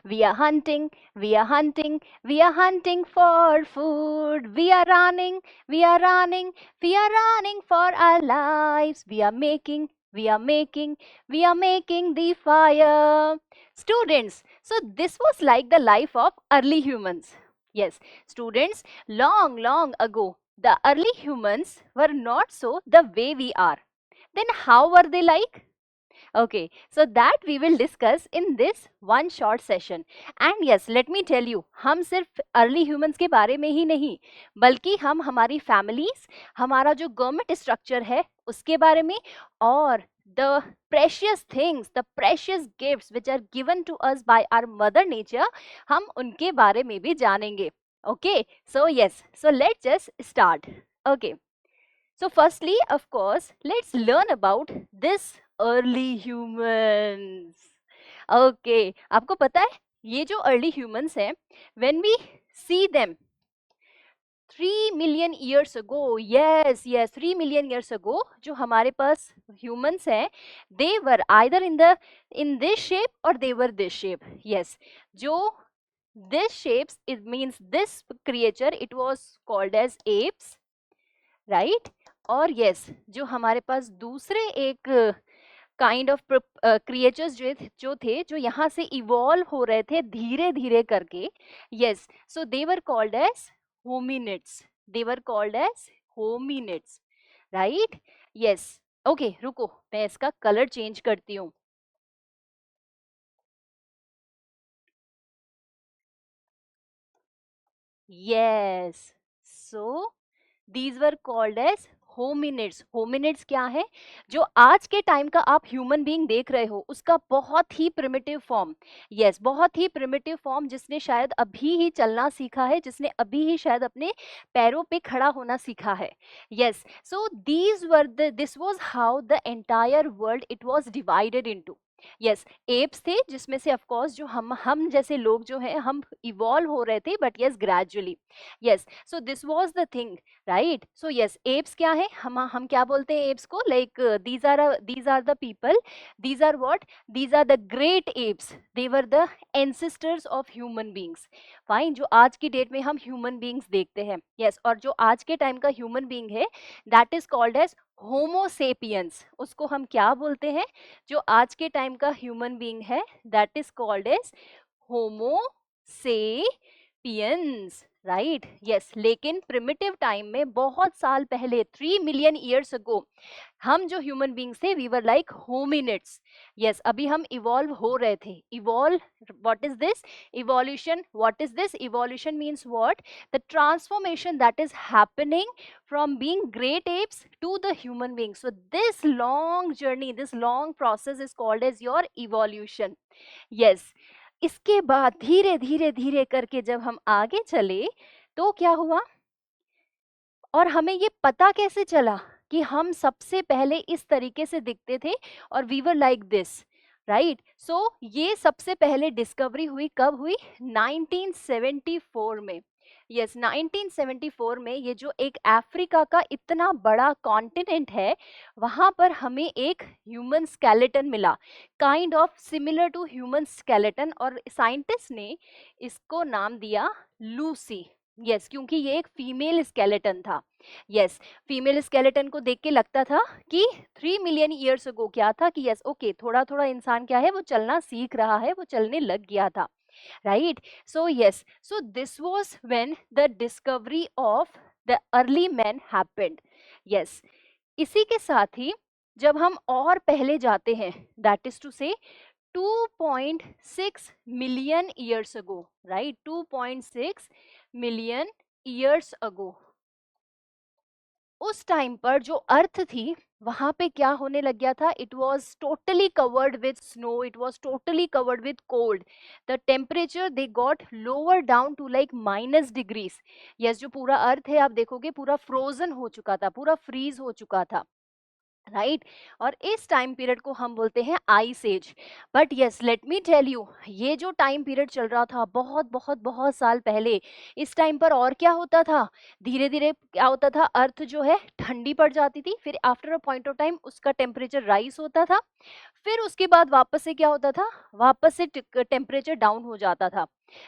We are hunting, we are hunting, we are hunting for food. We are running, we are running for our lives. We are making, we are making the fire. Students, so this was like the life of early humans. Yes, students, long, long ago, the early humans were not so the way we are. Then how were they like? Okay, so that we will discuss in this one short session. And yes, let me tell you, हम सिर्फ early humans के बारे में ही नहीं, बल्कि हम हमारी families, हमारा जो गवर्नमेंट स्ट्रक्चर है उसके बारे में, और the precious things, the precious gifts which are given to us by our mother nature, हम उनके बारे में भी जानेंगे. Okay, so yes, so let's just start. Okay. So firstly, of course, let's learn about this early humans. Okay, आपको पता है ये जो early humans हैं, when we see them 3 million years ago, yes, 3 million years ago, जो हमारे पास humans हैं, they were either in this shape or they were this shape. Yes, जो this shapes, it means this creature, it was called as apes, right? और yes जो हमारे पास दूसरे एक kind of creatures जो थे जो यहाँ से इवॉल्व हो रहे थे धीरे धीरे करके, yes, so they were called as hominids. They were called as hominids, right? Yes. Okay, रुको, मैं इसका कलर चेंज करती हूँ. Yes, so these were called as hominids. Hominids क्या है? जो आज के टाइम का आप ह्यूमन बीइंग देख रहे हो उसका बहुत ही प्रिमिटिव फॉर्म. यस, बहुत ही प्रिमिटिव फॉर्म, जिसने शायद अभी ही चलना सीखा है, जिसने अभी ही शायद अपने पैरों पे खड़ा होना सीखा है. Yes, so these were this was how the entire world it was divided into. Yes, apps थे जिसमें से ऑफ कोर्स जो हम जैसे लोग जो हैं हम इवॉल्व हो रहे थे, but yes gradually. Yes, so this was the thing, right? So yes, apes क्या है? हम क्या बोलते हैं एप्स को? Like these are the people, these are what? These are the great apes. They were the ancestors of human beings. Fine, जो आज की डेट में हम ह्यूमन बींग्स देखते हैं. यस, और जो आज के टाइम का ह्यूमन बींग है that is called as homo sapiens. उसको हम क्या बोलते हैं? जो आज के टाइम का ह्यूमन बींग है that is called as homo sapiens, right? Yes, लेकिन प्रिमिटिव टाइम में बहुत साल पहले 3 मिलियन ईयर्स अगो हम जो ह्यूमन बींग्स थे we were like hominids. Yes, अभी हम इवॉल्व हो रहे थे. Evolve, what is this? Evolution. What is this? Evolution means what? The transformation that is happening from being great apes to the human beings. So this long journey, this long process is called as your evolution. Yes. इसके बाद धीरे धीरे धीरे करके जब हम आगे चले तो क्या हुआ, और हमें ये पता कैसे चला कि हम सबसे पहले इस तरीके से दिखते थे और we were like this, right? So ये सबसे पहले डिस्कवरी हुई कब हुई? 1974 में. यस, 1974 में ये जो एक अफ्रीका का इतना बड़ा कॉन्टिनेंट है वहां पर हमें एक ह्यूमन स्केलेटन मिला, kind of similar to human skeleton, और साइंटिस्ट ने इसको नाम दिया लूसी. यस, क्योंकि ये एक फीमेल स्केलेटन था. यस, फीमेल स्केलेटन को देख के लगता था कि 3 मिलियन ईयर्स अगो क्या था कि यस ओके, थोड़ा थोड़ा इंसान क्या है वो चलना सीख रहा है, वो चलने लग गया था, right? So yes, so this was when the discovery of the early man happened. Yes, इसी के साथ ही जब हम और पहले जाते हैं दैट इज टू से 2.6 million years ago, right? 2.6 million years ago, उस टाइम पर जो अर्थ थी वहां पे क्या होने लग गया था? It was totally covered with snow, it was totally covered with cold. The temperature they got lower down to like -degrees. Yes, जो पूरा अर्थ है आप देखोगे पूरा फ्रोजन हो चुका था, पूरा फ्रीज हो चुका था. राइट और इस टाइम पीरियड को हम बोलते हैं ice age. But yes let me tell you, ये जो टाइम पीरियड चल रहा था बहुत बहुत बहुत साल पहले, इस टाइम पर और क्या होता था, धीरे धीरे क्या होता था, अर्थ जो है ठंडी पड़ जाती थी, फिर after a point of time उसका टेम्परेचर राइज होता था, फिर उसके बाद वापस से क्या होता था, वापस से टेम्परेचर डाउन हो जाता था।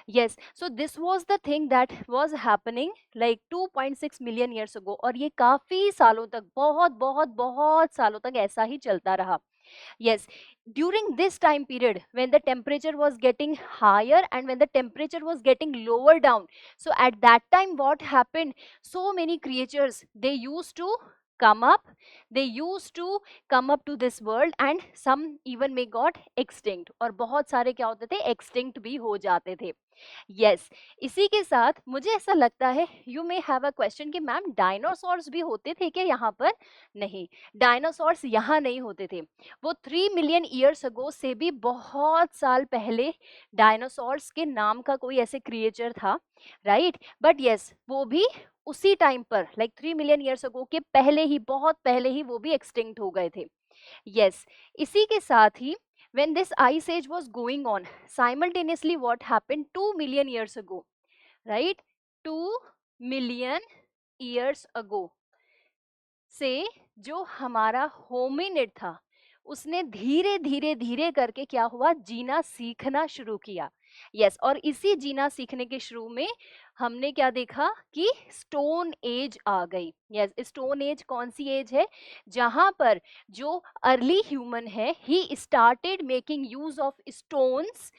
yes so this was the thing that was happening like 2.6 million years ago, और ये काफी सालों तक, बहुत बहुत बहुत सालों तक ऐसा ही चलता रहा। yes during this time period when the temperature was getting higher and when the temperature was getting lower down, so at that time what happened, so many creatures they used to come up, they used to come up to this world and some even may got extinct, और बहुत सारे क्या होते थे, extinct भी हो जाते थे। यस इसी के साथ मुझे ऐसा लगता है you may have a question कि मैम डायनासोर्स भी होते थे क्या यहाँ पर? नहीं, डायनासोर्स यहाँ नहीं होते थे, वो 3 मिलियन ईयर्स अगो से भी बहुत साल पहले डायनासोर्स के नाम का कोई ऐसे क्रिएचर था, राइट बट यस वो भी उसी टाइम पर लाइक 3 मिलियन ईयर्स अगो के पहले ही, बहुत पहले ही वो भी एक्सटिंक्ट हो गए थे। यस इसी के साथ ही when this ice age was going on, simultaneously what happened 2 million years ago, right, 2 million years ago से जो हमारा होमिनिड था उसने धीरे धीरे धीरे करके क्या हुआ, जीना सीखना शुरू किया। यस और इसी जीना सीखने के शुरू में हमने क्या देखा कि स्टोन एज आ गई। यस स्टोन एज कौन सी एज है, जहां पर जो अर्ली ह्यूमन है he started making use of stones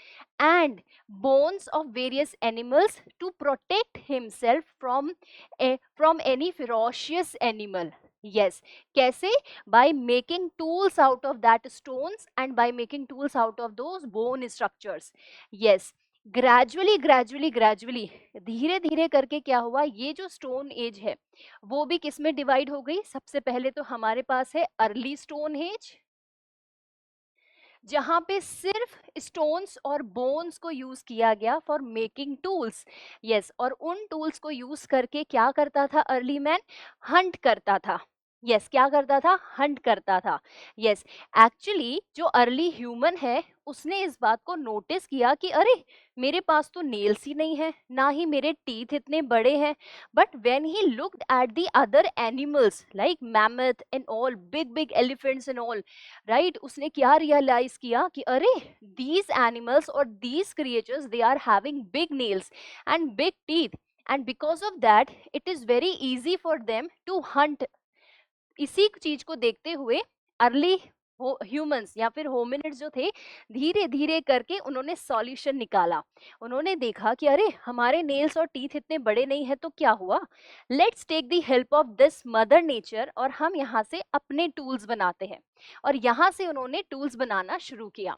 and bones of various animals to protect himself from any ferocious animal. yes कैसे, by making tools out of that stones and by making tools out of those bone structures। yes gradually धीरे धीरे करके क्या हुआ, ये जो stone age है वो भी किस में डिवाइड हो गई, सबसे पहले तो हमारे पास है अर्ली स्टोन एज, जहां पे सिर्फ स्टोन्स और बोन्स को यूज किया गया फॉर मेकिंग टूल्स। यस और उन टूल्स को यूज करके क्या करता था अर्ली मैन, हंट करता था। यस क्या करता था, हंट करता था। यस एक्चुअली जो अर्ली ह्यूमन है उसने इस बात को नोटिस किया कि अरे मेरे पास तो नेल्स ही नहीं है, ना ही मेरे टीथ इतने बड़े हैं, but when he looked at the other animals like mammoth and all, big big elephants and all, right उसने क्या रियलाइज किया कि अरे these animals or these creatures they are having big nails and big teeth, and because of that it is very easy for them to hunt। इसी चीज को देखते हुए अर्ली ह्यूमंस या फिर होमिनिड्स जो थे धीरे धीरे करके उन्होंने सॉल्यूशन निकाला। उन्होंने देखा कि अरे हमारे नेल्स और टीथ इतने बड़े नहीं है तो क्या हुआ, let's take the help of this mother nature और हम यहाँ से अपने टूल्स बनाते हैं, और यहाँ से उन्होंने टूल्स बनाना शुरू किया।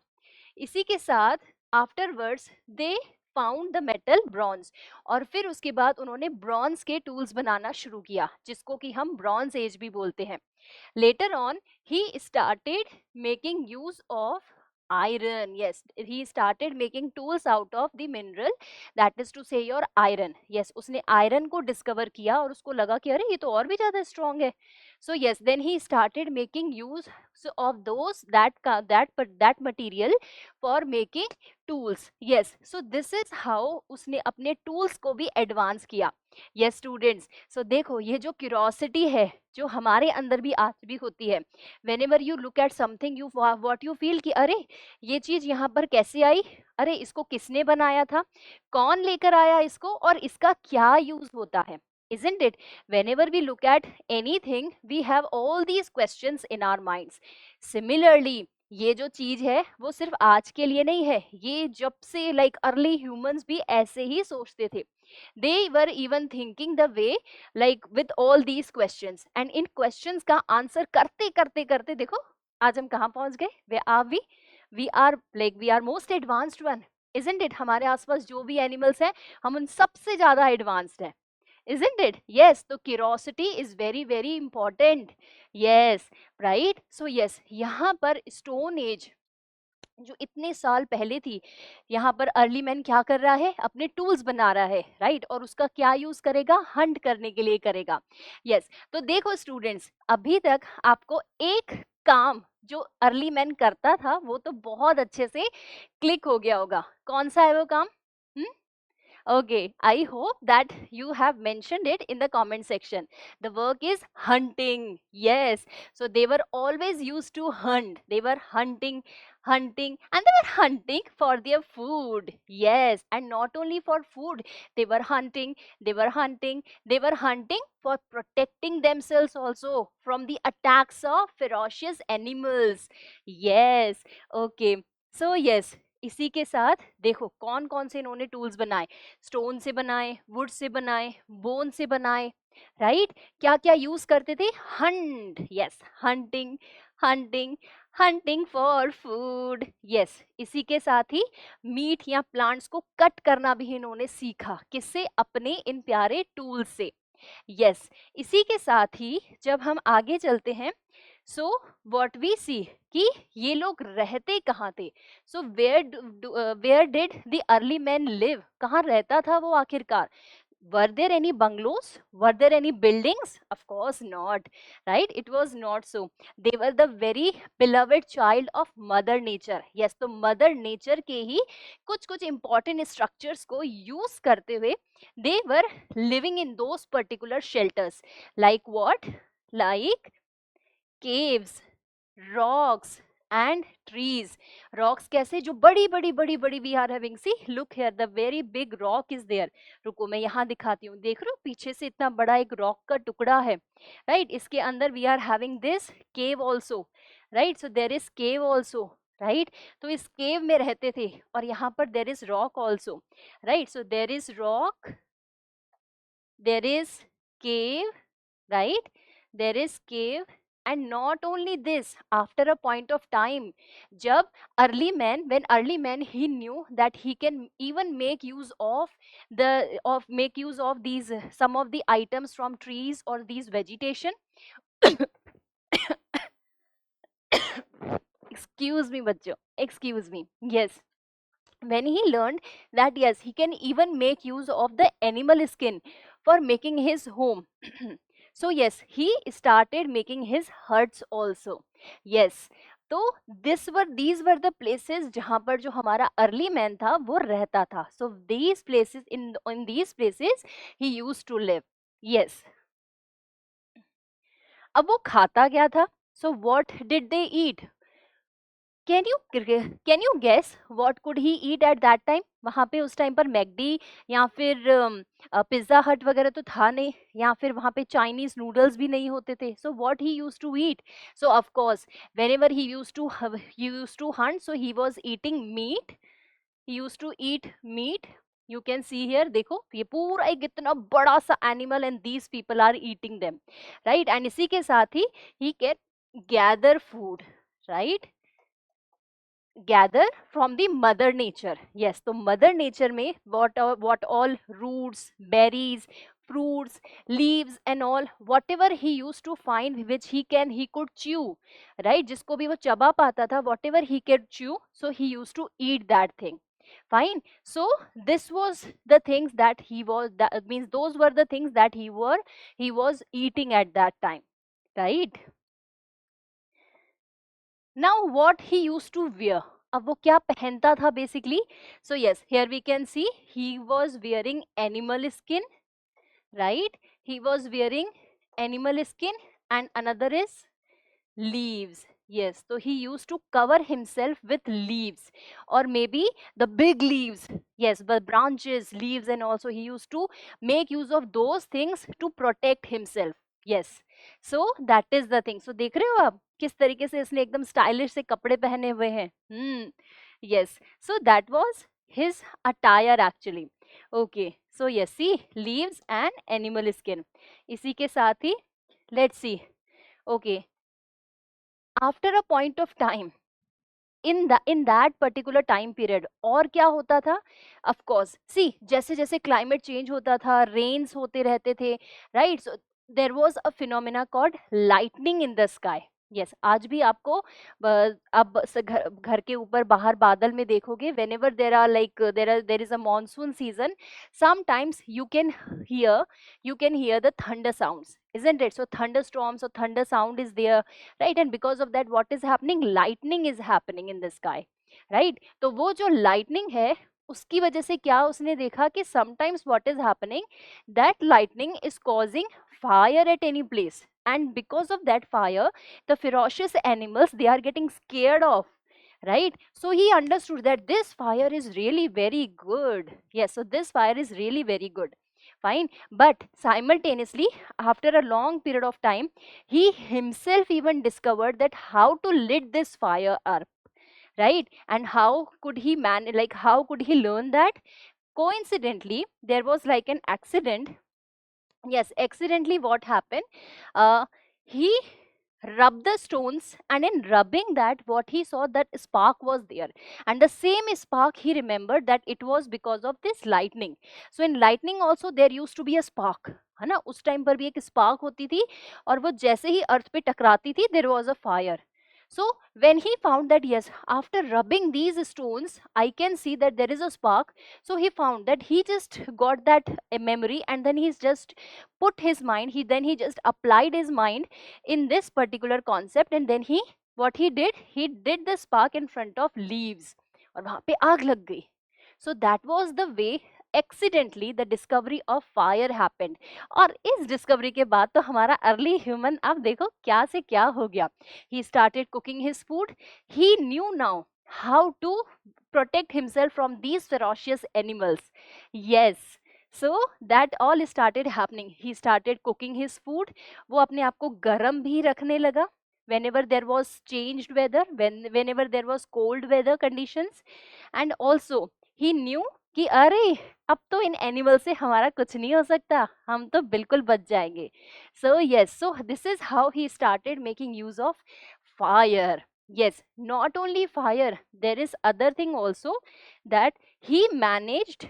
इसी के साथ afterwards they found the metal bronze, और फिर उसके बाद उन्होंने ब्रॉन्ज के टूल्स बनाना शुरू किया जिसको कि हम ब्रॉन्ज एज भी बोलते हैं। Later on, he started making use of iron। yes he started making tools out of the mineral, that is to say your iron। yes उसने आयरन को डिस्कवर किया और उसको लगा कि अरे ये तो और भी ज्यादा स्ट्रॉन्ग है। so yes then he started making use of those that material for making tools। yes so this is how उसने अपने टूल्स को भी एडवांस किया। yes students so देखो ये जो क्यूरोसिटी है जो हमारे अंदर भी आज भी होती है, whenever you look at something you what you feel कि अरे ये चीज यहाँ पर कैसे आई, अरे इसको किसने बनाया था, कौन लेकर आया इसको, और इसका क्या यूज होता है। isn't it, whenever we look at anything we have all these questions in our minds। similarly ये जो चीज है वो सिर्फ आज के लिए नहीं है, ये जब से लाइक अर्ली ह्यूमंस भी ऐसे ही सोचते थे। they were even thinking the way like with all these questions, and in questions का आंसर करते करते करते देखो आज हम कहाँ पहुंच गए, we are most advanced one। isn't it, हमारे आसपास जो भी एनिमल्स हैं हम उन सबसे ज्यादा एडवांस्ड हैं। isn't it, yes तो curiosity is very very important। yes right so yes यहाँ पर stone age जो इतने साल पहले थी, यहाँ पर अर्ली मैन क्या कर रहा है, अपने टूल्स बना रहा है, राइट, और उसका क्या यूज करेगा, हंट करने के लिए करेगा। यस, तो देखो स्टूडेंट्स, अभी तक आपको एक काम जो अर्ली मैन करता था वो तो बहुत अच्छे से क्लिक हो गया होगा। कौन सा है वो काम? Okay, I hope that you have mentioned it in the comment section. The work is hunting. Yes. So they were always used to hunt. They were hunting, hunting, and they were hunting for their food. Yes. And not only for food, they were hunting, they were hunting, they were hunting for protecting themselves also from the attacks of ferocious animals. Yes. Okay. So, yes. इसी के साथ देखो कौन कौन से इन्होंने tools बनाए, stone से बनाए, वुड से बनाए, बोन से बनाए, राइट। क्या क्या यूज करते थे? Hunt, yes, hunting, hunting, hunting for food, yes. इसी के साथ ही मीट या प्लांट्स को कट करना भी इन्होंने सीखा, किससे? अपने इन प्यारे टूल्स से, यस। इसी के साथ ही जब हम आगे चलते हैं, सो व्हाट वी सी कि ये लोग रहते कहाँ थे, so where did the early man live, कहाँ रहता था वो आखिरकार? Were there any bungalows? Were there any buildings? Of course not, right? It was not so. They were the very beloved child of Mother Nature. Yes, तो Mother Nature के ही कुछ कुछ important structures को use करते हुए they were living in those particular shelters. Like what? Like caves, rocks and trees. Rocks कैसे? जो बड़ी बड़ी बड़ी बड़ी we are having, see, look here, the very big rock is there. रुको मैं यहाँ दिखाती हूँ, देख रहे हो पीछे से इतना बड़ा एक रॉक का टुकड़ा है, राइट। इसके अंदर we are having this cave also, right? So there is cave also, right. तो इस केव में रहते थे, और यहाँ पर there is rock also, right? So there is rock, there is cave, right? There is cave. And not only this, after a point of time, jab when early man he knew that he can even make use of these some of the items from trees or these vegetation. Excuse me bachcho, excuse me, yes. When he learned that yes, he can even make use of the animal skin for making his home. So yes, he started making his huts also. Yes, तो these were the places जहाँ पर जो हमारा early man था वो रहता था. So these places, in these places he used to live. Yes. अब वो खाता क्या था? So what did they eat? Can you guess what could he eat at that time? वहाँ पे उस टाइम पर मैकडी या फिर पिज्जा हट वगैरह तो था नहीं, या फिर वहाँ पे चाइनीज नूडल्स भी नहीं होते थे. So what he used to eat? So of course whenever he used to hunt, so he was eating meat. He used to eat meat. You can see here, देखो ये पूरा एक इतना बड़ा सा animal and these people are eating them, right? And इसी के साथ ही he can gather food, right? Gather from the mother nature. Yes, तो mother nature में what all roots, berries, fruits, leaves and all, whatever he used to find which he could chew, right? जिसको भी वो चबा पाता था, whatever he could chew, so he used to eat that thing. Fine. So this was the things that that means those were the things that he was eating at that time, right? Now what he used to wear, अब वो क्या पहनता था basically? So yes, here we can see he was wearing animal skin, right? He was wearing animal skin, and another is leaves. Yes, so he used to cover himself with leaves, or maybe the big leaves, yes, but branches, leaves, and also he used to make use of those things to protect himself. Yes, so that is the thing. So देख रहे हो आप किस तरीके से इसने एकदम stylish से कपड़े पहने हुए हैं. Yes, so that was his attire actually. Okay, so yes, see, leaves and animal skin. इसी के साथ ही let's see. Okay, after a point of time, in that particular time period, और क्या होता था? Of course, see, जैसे जैसे climate change होता था, rains होते रहते थे, right? So there was a phenomena called lightning in the sky. Yes, आज भी आपको अब घर के ऊपर बाहर बादल में देखोगे, whenever there is a monsoon season, sometimes you can hear the thunder sounds, isn't it? So thunderstorms or thunder sound is there, right? And because of that, what is happening? Lightning is happening in the sky, right? तो वो जो lightning है, उसकी वजह से क्या उसने देखा कि sometimes what is happening, that lightning is causing fire at any place, and because of that fire, the ferocious animals, they are getting scared of, right? So he understood that this fire is really very good. Yes, so this fire is really very good, fine. But simultaneously, after a long period of time, he himself even discovered that how to lit this fire up, right? And how could he how could he learn that? Coincidentally, there was like an accident. Yes, accidentally what happened, he rubbed the stones, and in rubbing that, what he saw, that spark was there, and the same spark he remembered that it was because of this lightning. So in lightning also there used to be a spark, है ना? उस time पर भी एक spark होती थी, और वो जैसे ही अर्थ पे टकराती थी, there was a fire. So when he found that, yes, after rubbing these stones, I can see that there is a spark. So he found that he just got that memory, and then he's just put his mind, he just applied his mind in this particular concept, and then what he did the spark in front of leaves, और वहां पे आग लग गई. So that was the way accidentally the discovery of fire happened. और इस discovery के बाद तो हमारा अर्ली ह्यूमन, अब देखो क्या से क्या हो गया. He started cooking his food. He knew now how to protect himself from these ferocious animals. Yes, so that all started happening. He started cooking his food. वो अपने आप को गर्म भी रखने लगा whenever there was changed weather, whenever there was cold weather conditions. And also he knew कि अरे, अब तो इन एनिमल से हमारा कुछ नहीं हो सकता, हम तो बिल्कुल बच जाएंगे. So yes, so this is how he started making use of fire. Yes, not only fire, there is other thing also that he managed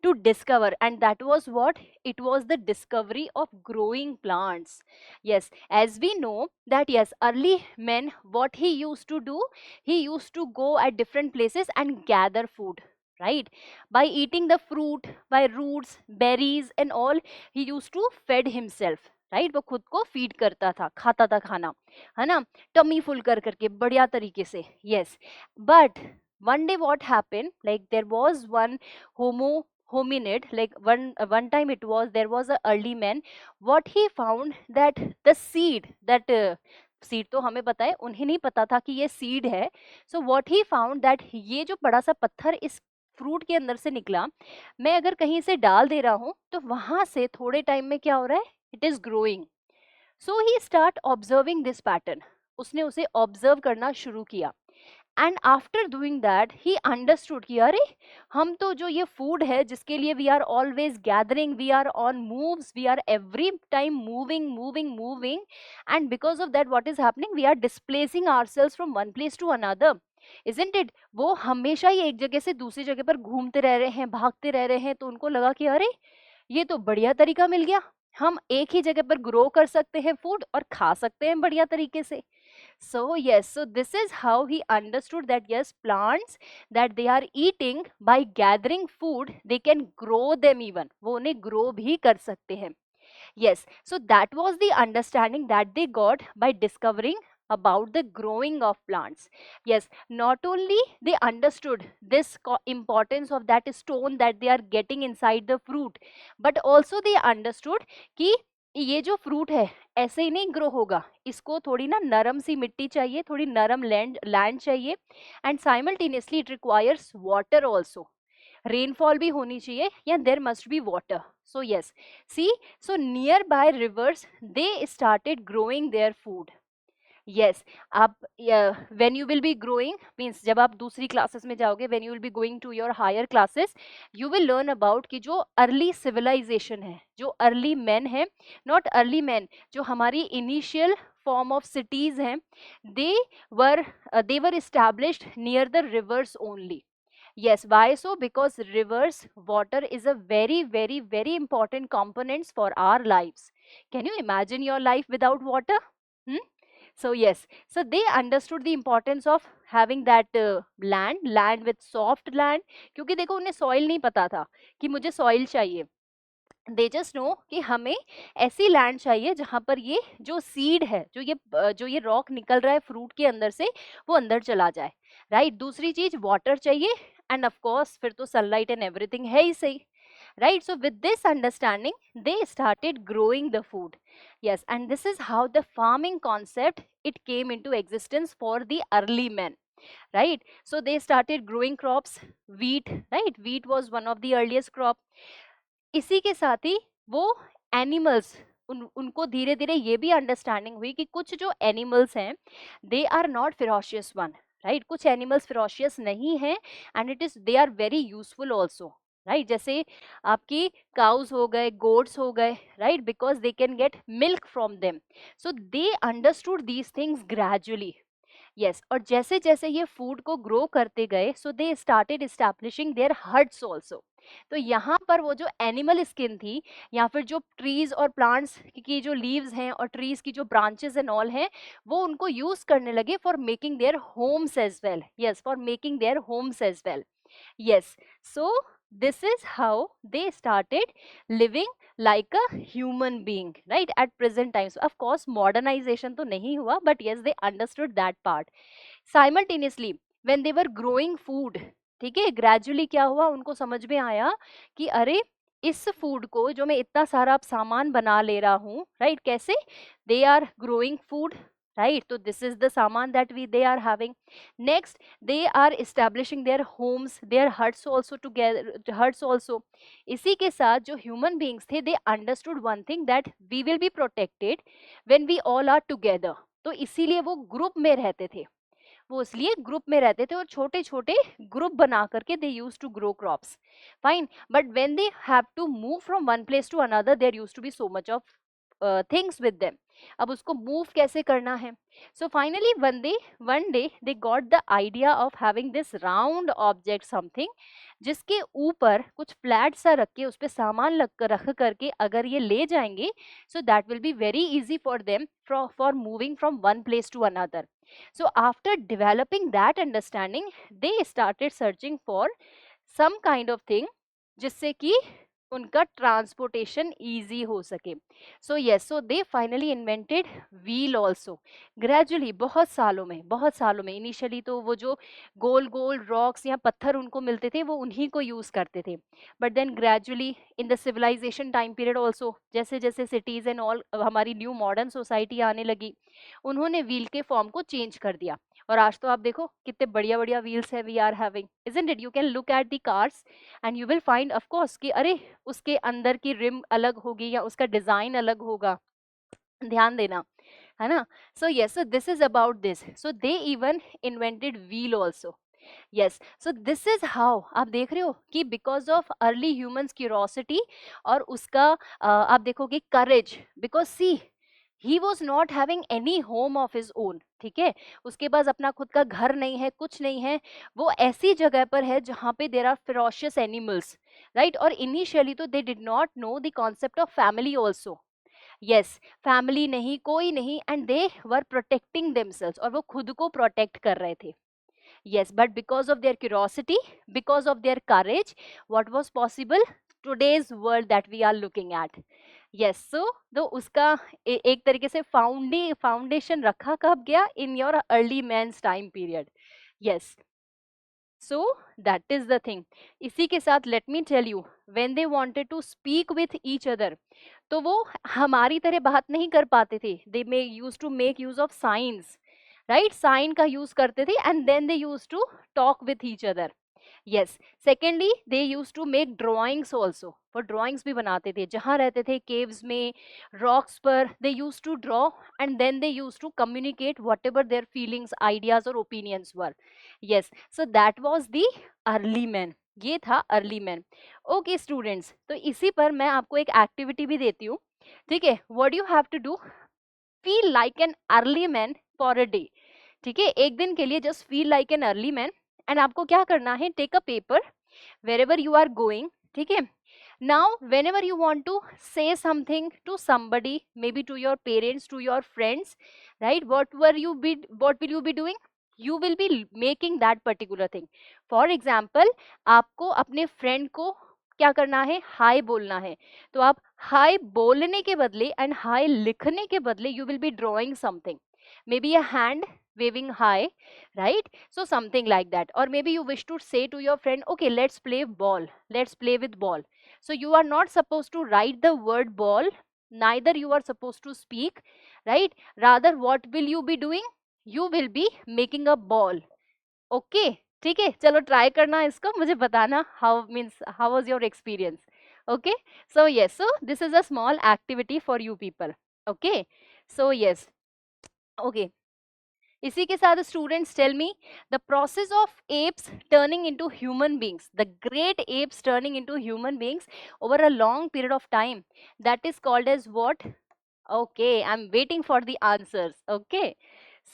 to discover, and that was what? It was the discovery of growing plants. Yes, as we know that, yes, early men, what he used to do, he used to go at different places and gather food, right? By eating the fruit, by roots, berries and all, he used to fed himself, right. वो खुद को feed करता था, खाता था खाना, है ना, टमी फुल कर करके बढ़िया तरीके से. Yes, but one day what happened, like there was one hominid, like one time it was, there was a early man. What he found that the seed, that seed तो हमें पता है, उन्हें नहीं पता था कि ये सीड है. So what he found that ये जो बड़ा सा पत्थर इस फ्रूट के अंदर से निकला, मैं अगर कहीं से डाल दे रहा हूँ तो वहां से थोड़े टाइम में क्या हो रहा है, it is growing. So he start observing this pattern. उसने उसे ऑब्जर्व करना शुरू किया. And after doing that he understood कि अरे, हम तो जो ये फूड है जिसके लिए we are always gathering, we are on moves, we are every time moving moving moving, and because of that what is happening, we are displacing ourselves from one place to another, isn't it? वो हमेशा ही एक जगह से दूसरी जगह पर घूमते रह रहे हैं, भागते रह रहे हैं. तो उनको लगा कि अरे, ये तो बढ़िया तरीका मिल गया, हम एक ही जगह पर ग्रो कर सकते हैं फूड और खा सकते हैं बढ़िया तरीके से. So yes, so this is how he understood that yes, plants that they are eating, by gathering food, they can grow them even. वो उन्हें grow भी कर सकते हैं. Yes, so that was the understanding that they got by discovering about the growing of plants. Yes, not only they understood this importance of that stone that they are getting inside the fruit, but also they understood कि ये जो fruit है ऐसे ही नहीं grow होगा, इसको थोड़ी ना नरम सी मिट्टी चाहिए, थोड़ी नरम लैंड चाहिए, and simultaneously it requires water also. Rainfall भी होनी चाहिए, या there must be water. So yes, see, so near by rivers they started growing their food. Yes, आप when you will be growing, means जब आप दूसरी classes में जाओगे, when you will be going to your higher classes, you will learn about कि जो early civilization है, जो अर्ली मैन है, नॉट अर्ली मैन, जो हमारी इनिशियल फॉर्म ऑफ सिटीज हैं, they were established near the rivers only. Yes, why so? Because rivers, water is a very, very, very important components for our lives. Can you imagine your life without water? Hmm? So yes, so they understood the importance of having that land with soft land. क्योंकि देखो उन्हें soil नहीं पता था कि मुझे soil चाहिए. They just no कि हमें ऐसी लैंड चाहिए जहां पर ये जो सीड है, जो ये रॉक निकल रहा है फ्रूट के अंदर से, वो अंदर चला जाए, राइट. दूसरी चीज वाटर चाहिए, एंड ऑफ कोर्स फिर तो सनलाइट एंड एवरीथिंग है ही सही, right. So with this understanding they started growing the food. Yes, and this is how the farming concept it came into existence for the early men, right. So they started growing crops. Wheat, right, wheat was one of the earliest crop. इसी के साथ ही वो animals, उनको धीरे धीरे ये भी understanding हुई कि कुछ जो एनिमल्स हैं they are not ferocious one, right. कुछ एनिमल्स फिरोशियस नहीं है, and it is they are very useful also, right. जैसे आपकी काउस हो गए, गोट्स हो गए, right, because they can get milk from them. So they understood these things gradually. Yes, और जैसे जैसे ये फूड को ग्रो करते गए, so they started establishing their huts also. तो यहाँ पर वो जो एनिमल स्किन थी, या फिर जो ट्रीज और प्लांट्स की जो लीव्स हैं और ट्रीज की जो ब्रांचेस एंड ऑल हैं, वो उनको यूज करने लगे for making their homes as well. Yes, for making their homes as well. Yes, so this is how they started living like a human being, right, at present times. Of course modernization तो नहीं हुआ, but yes, they understood that part. Simultaneously when they were growing food, ठीक है, gradually क्या हुआ, उनको समझ में आया कि अरे इस फूड को जो मैं इतना सारा अब सामान बना ले रहा हूँ, राइट, कैसे they are growing food, right. So this is the saman that they are having. Next they are establishing their homes, their huts also together, huts also. इसी के साथ जो human beings थे, they understood one thing, that we will be protected when we all are together. तो इसीलिए वो group में रहते थे, वो इसलिए ग्रुप में रहते थे और छोटे छोटे ग्रुप बना करके they use to grow crops. Fine, but when they have to move from one place to another, there use to be so much of things with them. अब उसको मूव कैसे करना है. So finally one day they got the idea of having this round object something, जिसके ऊपर कुछ flat सा रख के उस पर सामान रख करके अगर ये ले जाएंगे, so that will be very easy for them for moving from one place to another. So after developing that understanding, they started searching for some kind of thing जिससे कि उनका ट्रांसपोर्टेशन इजी हो सके. सो yes, so they finally invented wheel also. Gradually बहुत सालों में initially तो वो जो गोल गोल रॉक्स या पत्थर उनको मिलते थे वो उन्हीं को यूज करते थे, but then gradually in the civilization time period also, जैसे जैसे सिटीज एंड ऑल हमारी न्यू मॉडर्न सोसाइटी आने लगी, उन्होंने व्हील के फॉर्म को चेंज कर दिया. और आज तो आप देखो कितने बढ़िया बढ़िया व्हील्स है we are having, isn't it. You can look at the cars and you will find of course कि अरे उसके अंदर की रिम अलग होगी या उसका डिजाइन अलग होगा, ध्यान देना, है ना. So yes, so this is about this. So they even invented wheel also. Yes, so this is how, आप देख रहे हो कि because of early humans curiosity और उसका आप देखोगे courage, because see he was not having any home of his own, ठीक है, उसके पास अपना खुद का घर नहीं है, कुछ नहीं है, वो ऐसी जगह पर है जहाँ पे there are ferocious animals, right. और इनिशियली तो they did not know the concept of family also. Yes, family नहीं, कोई नहीं, and they were protecting themselves, और वो खुद को प्रोटेक्ट कर रहे थे. Yes, but because of their curiosity, because of their courage, what was possible? Today's world that we are looking at. Yes, so तो उसका एक तरीके से फाउंडेशन रखा कब गया, in your early man's time period. Yes, so that is the thing. इसी के साथ let me tell you, when they wanted to speak with each other, तो वो हमारी तरह बात नहीं कर पाते थे. They may used to make use of signs, right. Sign का यूज करते थे, and then they use to talk with each other. Yes, secondly they use to make drawings also, वो ड्रॉइंग्स भी बनाते थे जहाँ रहते थे, केव्स में, रॉक्स पर, they use to draw, and then they use to communicate whatever their feelings, ideas और opinions were. Yes, so that was the early man, ये था अर्ली मैन. ओके स्टूडेंट्स, तो इसी पर मैं आपको एक एक्टिविटी भी देती हूँ, ठीक है. What you have to do, feel like an early man for a day, ठीक है, एक दिन के लिए just feel like an early man. And आपको क्या करना है, take a paper wherever you are going, ठीक है, Now whenever you want to say something to somebody, maybe to your parents, to your friends, right, what will you be doing? You will be making that particular thing. For example, आपको अपने friend को क्या करना है, हाय बोलना है, तो आप हाय बोलने के बदले एंड हाय लिखने के बदले you will B drawing something, may be a hand waving hi, right? So something like that. Or maybe you wish to say to your friend, okay, let's play ball, let's play with ball. So you are not supposed to write the word ball, neither you are supposed to speak, right? Rather what will you be doing? You will be making a ball. Okay, ठीक है, चलो try करना इसको, मुझे बताना how means how was your experience. Okay, so yes, so this is a small activity for you people. Okay, so yes, okay. इसी के साथ students tell me the process of apes turning into human beings, the great apes turning into human beings over a long period of time, that is called as what? Okay, I'm waiting for the answers. Okay,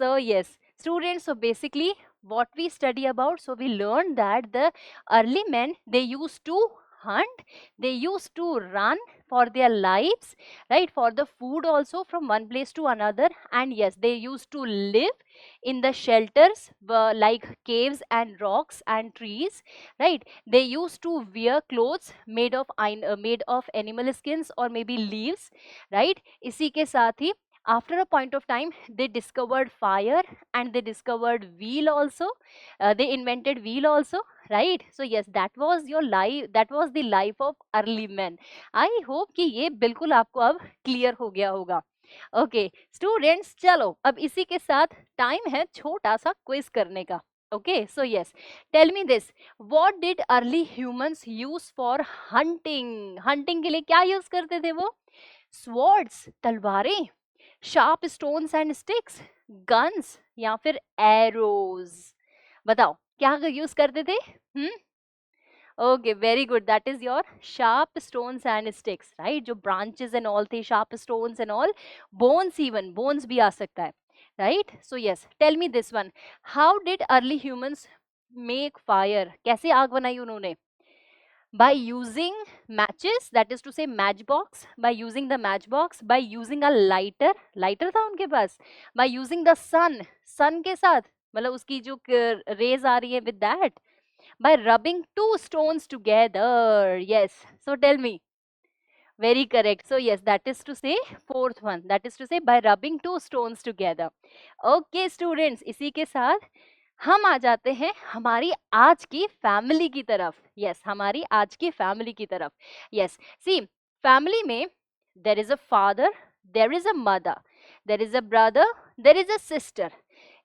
so yes, students, so basically what we study about, so we learned that the early men, they used to hunt, they used to run for their lives, right, for the food also, from one place to another. And yes, they used to live in the shelters, like caves and rocks and trees, right? They used to wear clothes made of animal skins or maybe leaves, right? इसी के साथ ही after a point of time they discovered fire and they discovered wheel also, they invented wheel also, right? So yes, that was your life, that was the life of early men. I hope कि ये बिल्कुल आपको अब clear हो गया होगा. Okay students, चलो अब इसी के साथ टाइम है छोटा सा क्विज करने का. Okay so yes, tell me this, what did early humans use for hunting? Hunting के लिए क्या यूज करते थे वो? स्वर्ड्स, तलवारें, sharp stones and sticks, guns, या फिर एरोज? बताओ क्या यूज करते थे? Okay, very good. That is your sharp stones and sticks, right? जो branches and all थे, sharp stones and all, bones, even bones भी आ सकता है, right? So yes, tell me this one. How did early humans make fire? कैसे आग बनाई उन्होंने? By using matches, that is to say matchbox, by using the matchbox, by using a lighter, lighter था उनके पास, by using the sun, sun के साथ, मतलब उसकी जो rays आ रही है, with that, by rubbing two stones together. Yes, so tell me. Very correct. So yes, that is to say fourth one, that is to say by rubbing two stones together. Okay students, इसी के साथ हम आ जाते हैं हमारी आज की family की तरफ. यस, हमारी आज की फैमिली की तरफ. यस, सी फैमिली में there is a father, there is a mother, there is a brother, there is a sister.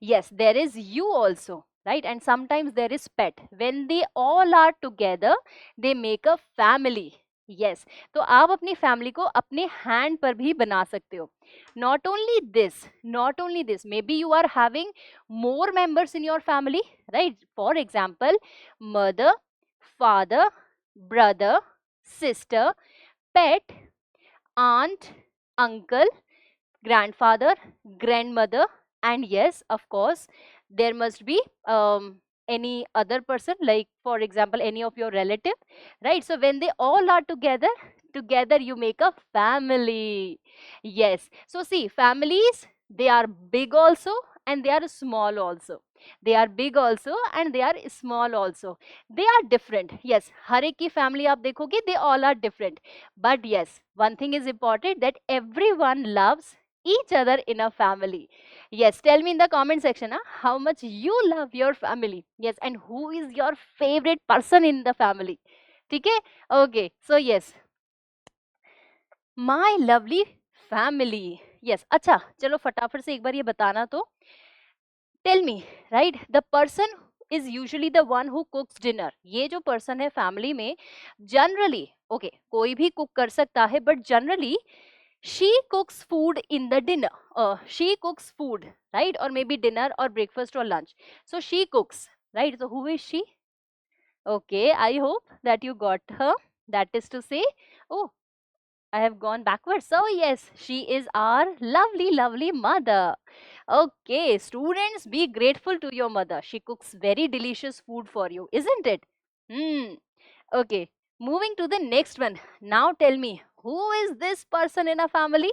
Yes, there is you also, right? And sometimes there is pet. When they all are together, they make a family. Yes, तो आप अपनी family को अपने hand पर भी बना सकते हो. Not only this, not only this, maybe you are having more members in your family, right? For example, mother, father, brother, sister, pet, aunt, uncle, grandfather, grandmother, and yes, of course, there must be any other person, like for example any of your relative, right? So when they all are together you make a family. Yes, so see, families, they are big also and they are small also, they are big also and they are small also, they are different. Yes, हर एक की family आप देखोगे, they all are different. But yes, one thing is important, that everyone loves each other in a family. Yes, tell me in the comment section how much you love your family. Yes, and who is your favorite person in the family. ठीक है? Okay, so yes, my lovely family. Yes, अच्छा चलो फटाफट से एक बार ये बताना तो. Tell me, right, the person is usually the one who cooks dinner. ये जो person है family में, generally, okay, कोई भी cook कर सकता है, but generally she cooks food in the dinner. She cooks food, right? Or maybe dinner or breakfast or lunch. So she cooks, right? So who is she? Okay, I hope that you got her. That is to say, oh, I have gone backwards. So yes, she is our lovely, lovely mother. Okay, students, be grateful to your mother. She cooks very delicious food for you, isn't it? Hmm. Okay. Moving to the next one. Now tell me, who is this person in a family?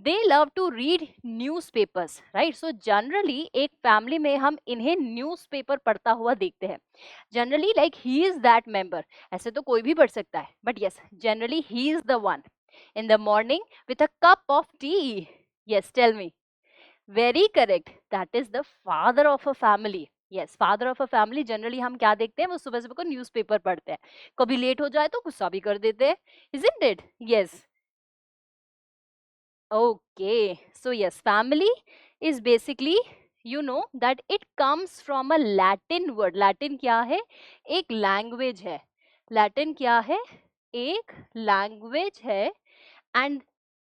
They love to read newspapers, right? So generally एक family में हम इन्हें newspaper पढ़ता हुआ देखते हैं. Generally like he is that member. ऐसे तो कोई भी पढ़ सकता है. But yes, generally he is the one. In the morning with a cup of tea. Yes, tell me. Very correct. That is the father of a family. Yes, father of a family. Generally हम क्या देखते हैं, वो सुबह सुबह को newspaper पढ़ते हैं. कभी लेट हो जाए तो गुस्सा भी कर देते हैं. Isn't it? Yes. Okay. So yes, family is basically, you know that it comes from a Latin word. Latin क्या है? एक language है. Latin क्या है? एक language है. And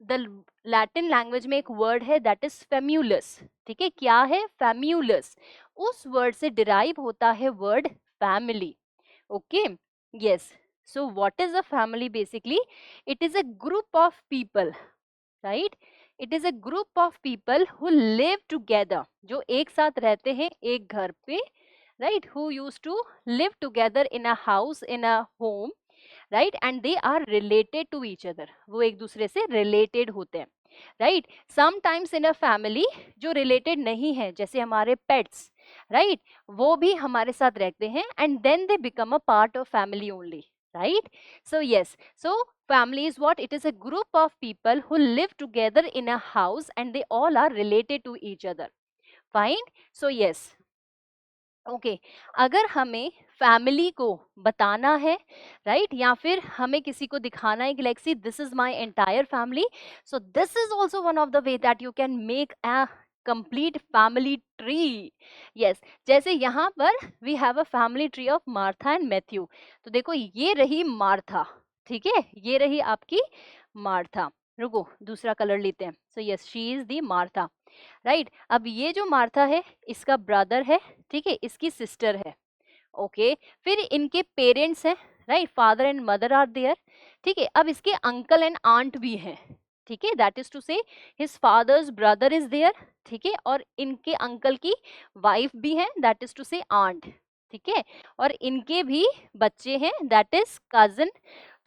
द लैटिन लैंग्वेज में एक वर्ड है दैट इज फेम्यूलस. ठीक है, क्या है? फेम्यूलस. उस वर्ड से डिराइव होता है word family. Okay, yes. So what is a family? Basically it is a group of people, right? It is a group of people who live together, जो एक साथ रहते हैं एक घर पे, right? Who used to live together in a house, in a home, right? And they are related to each other, वो एक दूसरे से रिलेटेड होते हैं, right? Sometimes in a family जो रिलेटेड नहीं है, जैसे हमारे पेट्स, राइट? वो भी हमारे साथ रहते हैं and then they become a part of family only, right? So yes, so family is what? It is a group of people who live together in a house and they all are related to each other. Fine? So yes. Okay, अगर हमें family को बताना है, right, या फिर हमें किसी को दिखाना है कि like see this is my entire family, so this is also one of the way that you can make a complete family tree. Yes, जैसे यहाँ पर we have a family tree of Martha and Matthew. तो देखो ये रही Martha, ठीक है, ये रही आपकी मार्था. रुको दूसरा कलर लेते हैं. So yes, she is the Martha, right? अब ये जो मार्था है इसका ब्रदर है, ठीक है, इसकी सिस्टर है. ओके, फिर इनके पेरेंट्स हैं, right? Father and mother are there, ठीक है. अब इसके अंकल एंड आंट भी हैं, ठीक है, that is to say his father's brother is there, ठीक है, और इनके अंकल की वाइफ भी है, that is to say aunt, ठीक है, और इनके भी बच्चे हैं, दैट इज कजन,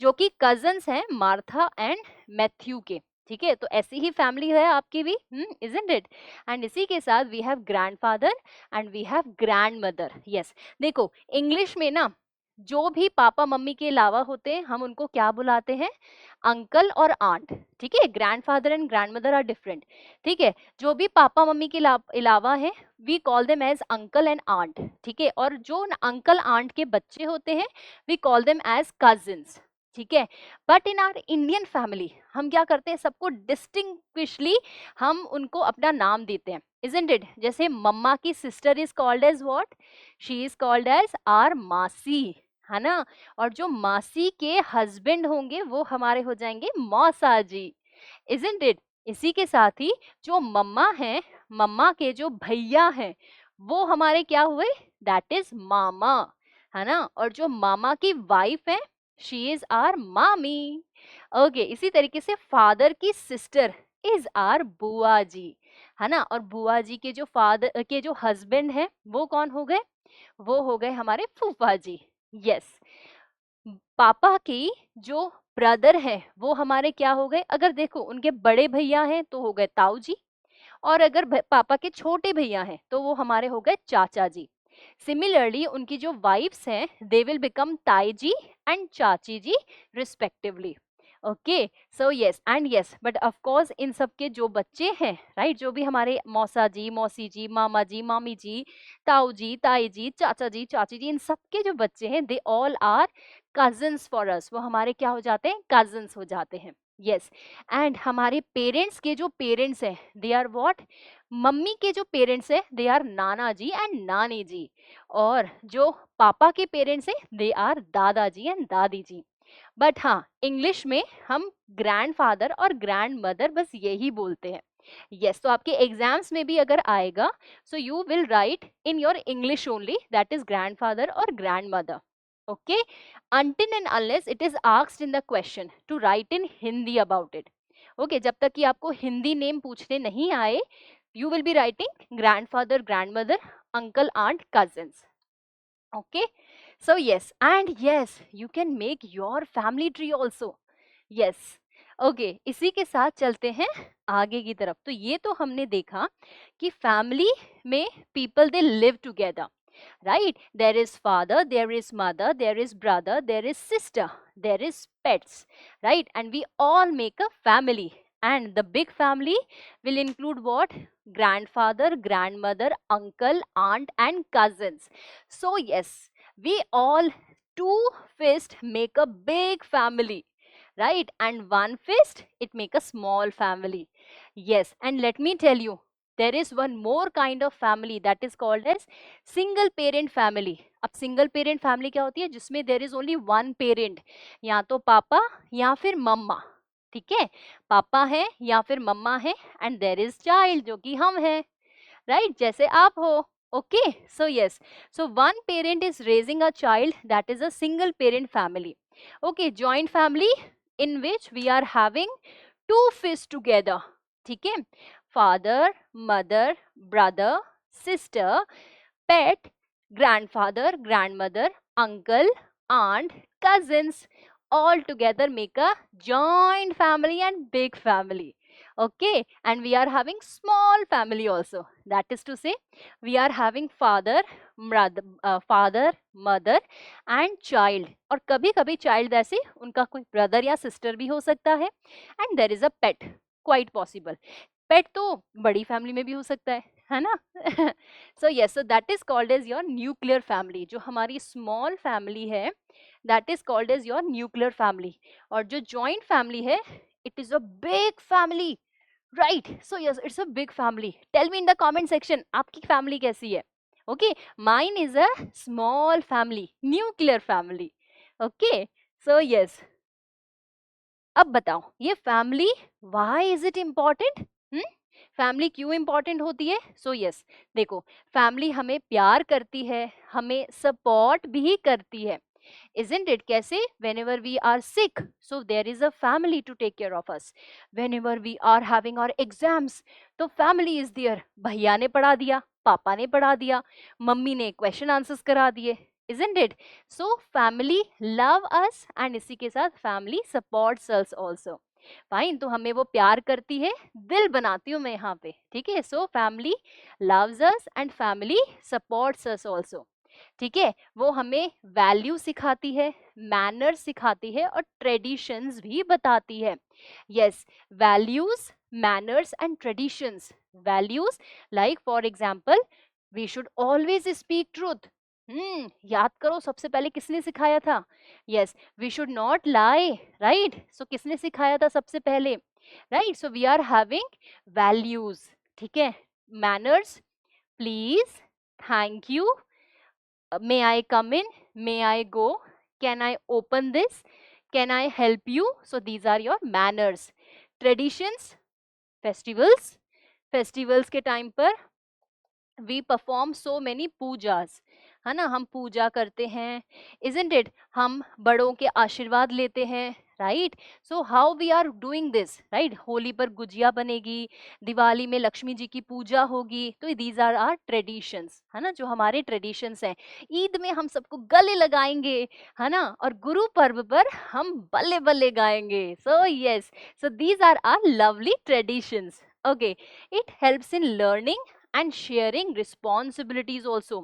जो कि कजन्स हैं मार्था एंड मैथ्यू के, ठीक है. तो ऐसी ही फैमिली है आपकी भी, इजंट इट? एंड इसी के साथ we have grandfather and we have grand mother. Yes, देखो इंग्लिश में ना जो भी पापा मम्मी के अलावा होते हैं हम उनको क्या बुलाते हैं? अंकल और आंट, ठीक है. Grandfather and grandmother are different, ठीक है. जो भी पापा मम्मी के अलावा है we call them as uncle and aunt, ठीक है. और जो अंकल आंट के बच्चे होते हैं we call them as cousins, ठीक है. But in our Indian family हम क्या करते हैं? सबको डिस्टिंग्विशली हम उनको अपना नाम देते हैं, isn't it? जैसे मम्मा की sister is called as what? She is called as आर मासी, है ना. और जो मासी के हस्बैंड होंगे वो हमारे हो जाएंगे मौसा जी, isn't it? इसी के साथ ही जो मम्मा है, मम्मा के जो भैया हैं वो हमारे क्या हुए? दैट इज मामा, है ना. और जो मामा की वाइफ है शी इज आर मामी. ओके, इसी तरीके से फादर की सिस्टर इज आर बुआ जी, है ना. और बुआ जी के जो फादर के जो हस्बैंड है वो कौन हो गए? वो हो गए हमारे फूफा जी. यस, पापा की जो ब्रदर है वो हमारे क्या हो गए? अगर देखो उनके बड़े भैया हैं तो हो गए ताऊ जी, और अगर पापा के छोटे भैया हैं तो वो हमारे हो गए चाचा जी. सिमिलरली उनकी जो वाइफ्स हैं दे विल बिकम ताई जी एंड चाची जी respectively. Okay, so yes and yes, but of course इन सब के जो बच्चे हैं, राइट, जो भी हमारे मौसा जी, मौसी जी, मामा जी, मामी जी, ताऊ जी, ताई जी, चाचा जी, चाची जी, इन सब के जो बच्चे हैं they all are cousins for us. वो हमारे क्या हो जाते हैं? कजन्स हो जाते हैं. यस, एंड हमारे पेरेंट्स के जो पेरेंट्स हैं दे आर व्हाट? मम्मी के जो पेरेंट्स हैं they are Nana ji and नानी जी, और जो पापा के पेरेंट्स हैं दे आर दादा जी एंड दादी जी. बट हाँ, इंग्लिश में हम ग्रैंडफादर और ग्रैंड मदर बस यही बोलते हैं. यस, तो आपके एग्जाम्स में भी अगर आएगा so you will write in your English only, that is grandfather और grand mother. Okay, until and unless it is asked in the question to write in Hindi about it. Okay, जब तक कि आपको Hindi name पूछने नहीं आए you will be writing grandfather, grandmother, uncle, aunt, cousins. Okay, so yes, and yes, you can make your family tree also. Yes, okay, इसी के साथ चलते हैं आगे की तरफ। तो ये तो हमने देखा कि फैमिली में people they live together, right? There is father, there is mother, there is brother, there is sister, there is pets, right? And we all make a family, and the big family will include what? Grandfather, grandmother, uncle, aunt, and cousins. So yes, we all two fist make a big family, right? And one fist, it make a small family. Yes, and let me tell you, there is one more kind of family that is called as single parent family. अब single parent family क्या होती है? जिसमें there is only one parent, या तो पापा या फिर मम्मा, ठीक है? पापा है या फिर मम्मा है, एंड देर इज चाइल्ड जो कि हम हैं, राइट? जैसे आप हो। Okay, so yes, so one parent is raising a child, that is a single parent family. Okay, joint family in which we are having two fists together, ठीक है? Father, mother, brother, sister, pet, grandfather, grandmother, uncle, aunt, cousins, all together make a joint family and big family. Okay, and we are having small family also. That is to say, we are having father, mother and child. और कभी कभी child ऐसे उनका कोई brother या sister भी हो सकता है, and there is a pet, quite possible. पेट तो बड़ी फैमिली में भी हो सकता है ना? So yes, so that is called as your nuclear family. जो हमारी स्मॉल फैमिली है, that is called as your nuclear family. और जो जॉइंट फैमिली है, it is a big family, right? So yes, it's a big family. Tell me in the comment section, आपकी family कैसी है? Okay, mine is a small family, nuclear family. Okay, so yes, अब बताओ ये family, why is it important? Family क्यों important होती है? So yes, देखो, फैमिली हमें प्यार करती है, हमें सपोर्ट भी करती है, isn't it? कैसे? whenever we are sick, so there is a family to take care of us. whenever we are having our exams, तो family is there. भैया ने पढ़ा दिया, पापा ने पढ़ा दिया, मम्मी ने क्वेश्चन आंसर्स करा दिए, isn't it? so family love us, and इसी के साथ family supports us also. Fine, तो हमें वो प्यार करती है, दिल बनाती हूँ मैं यहाँ पे, ठीक है? So family loves us and family supports us also, ठीक है? वो हमें वैल्यू सिखाती है, मैनर्स सिखाती है, और ट्रेडिशंस भी बताती है। Yes, values, manners and traditions. Values like for example, we should always speak truth. याद करो, सबसे पहले किसने सिखाया था? Yes, we should not lie, right? सो किसने सिखाया था सबसे पहले? Right, so we are having values, ठीक है? Manners, please, thank you, may I come in, may I go, can I open this, can I help you? So these are your manners. Traditions, festivals, festivals के time पर we perform so many Pooja's, है ना? हम पूजा करते हैं, isn't it? हम बड़ों के आशीर्वाद लेते हैं, right? So how we are doing this, right? Holi पर गुजिया बनेगी, दिवाली में लक्ष्मी जी की पूजा होगी, तो दीज आर आर ट्रेडिशंस, है ना? जो हमारे ट्रेडिशंस हैं। ईद में हम सबको गले लगाएंगे, है ना? और गुरु पर्व पर हम बल्ले बल्ले गाएंगे। So yes, so these are are lovely traditions. Okay, it helps in learning and sharing responsibilities also.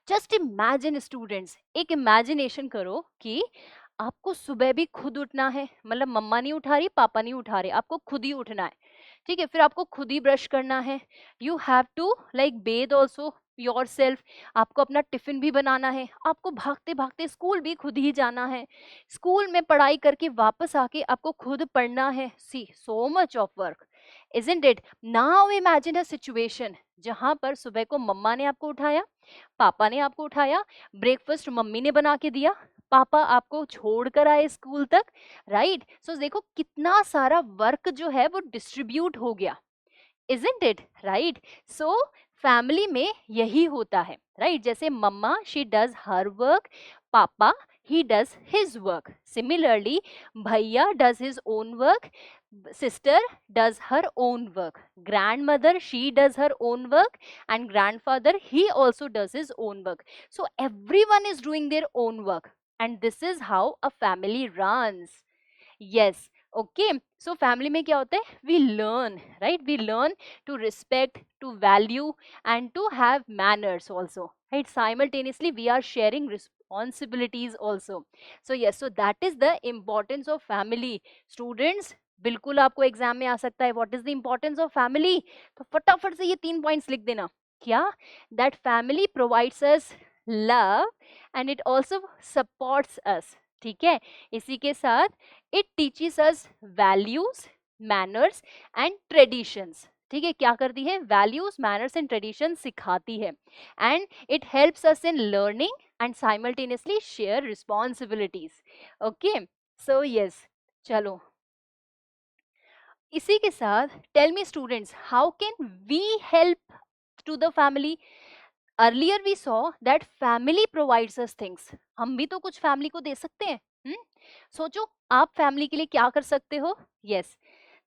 Just imagine students, एक imagination करो कि आपको सुबह भी खुद उठना है, मतलब मम्मा नहीं उठा रही, पापा नहीं उठा रहे, आपको खुद ही उठना है, ठीक है? फिर आपको खुद ही ब्रश करना है, you have to like bathe also yourself, आपको अपना टिफिन भी बनाना है, आपको भागते भागते स्कूल भी खुद ही जाना है, स्कूल में पढ़ाई करके वापस आके आपको खुद पढ़ना है। See so much of work, isn't it? Now imagine a situation जहां पर सुबह को मम्मा ने आपको उठाया, पापा ने आपको उठाया, ब्रेकफास्ट मम्मी ने बना के दिया, पापा आपको छोड़ कर आए स्कूल तक, राइट? सो देखो कितना सारा वर्क जो है वो डिस्ट्रीब्यूट हो गया, isn't it? Right? So family में यही होता है, राइट? जैसे मम्मा शी डज हर वर्क, पापा he does his work. Similarly, bhaiya does his own work, sister does her own work, grandmother, she does her own work, and grandfather, he also does his own work. So everyone is doing their own work, and this is how a family runs. Yes. Okay, so family में क्या होता है, we learn, right? We learn to respect, to value, and to have manners also, right? Simultaneously we are sharing responsibilities also. So yes, so that is the importance of family. Students, बिल्कुल आपको exam में आ सकता है, what is the importance of family, तो फटाफट से ये 3 पॉइंट्स लिख देना. क्या? That family provides us love and it also supports us. ठीक है, इसी के साथ it teaches us values, manners and traditions. ठीक है, क्या करती है? वैल्यूज, मैनर्स एंड ट्रेडिशन सिखाती है. And it helps us in learning and simultaneously share responsibilities. Okay, so yes, चलो इसी के साथ tell me students, how can we help to the family? Earlier we saw that family provides us things. हम भी तो कुछ family को दे सकते हैं. सोचो आप फैमिली के लिए क्या कर सकते हो. यस,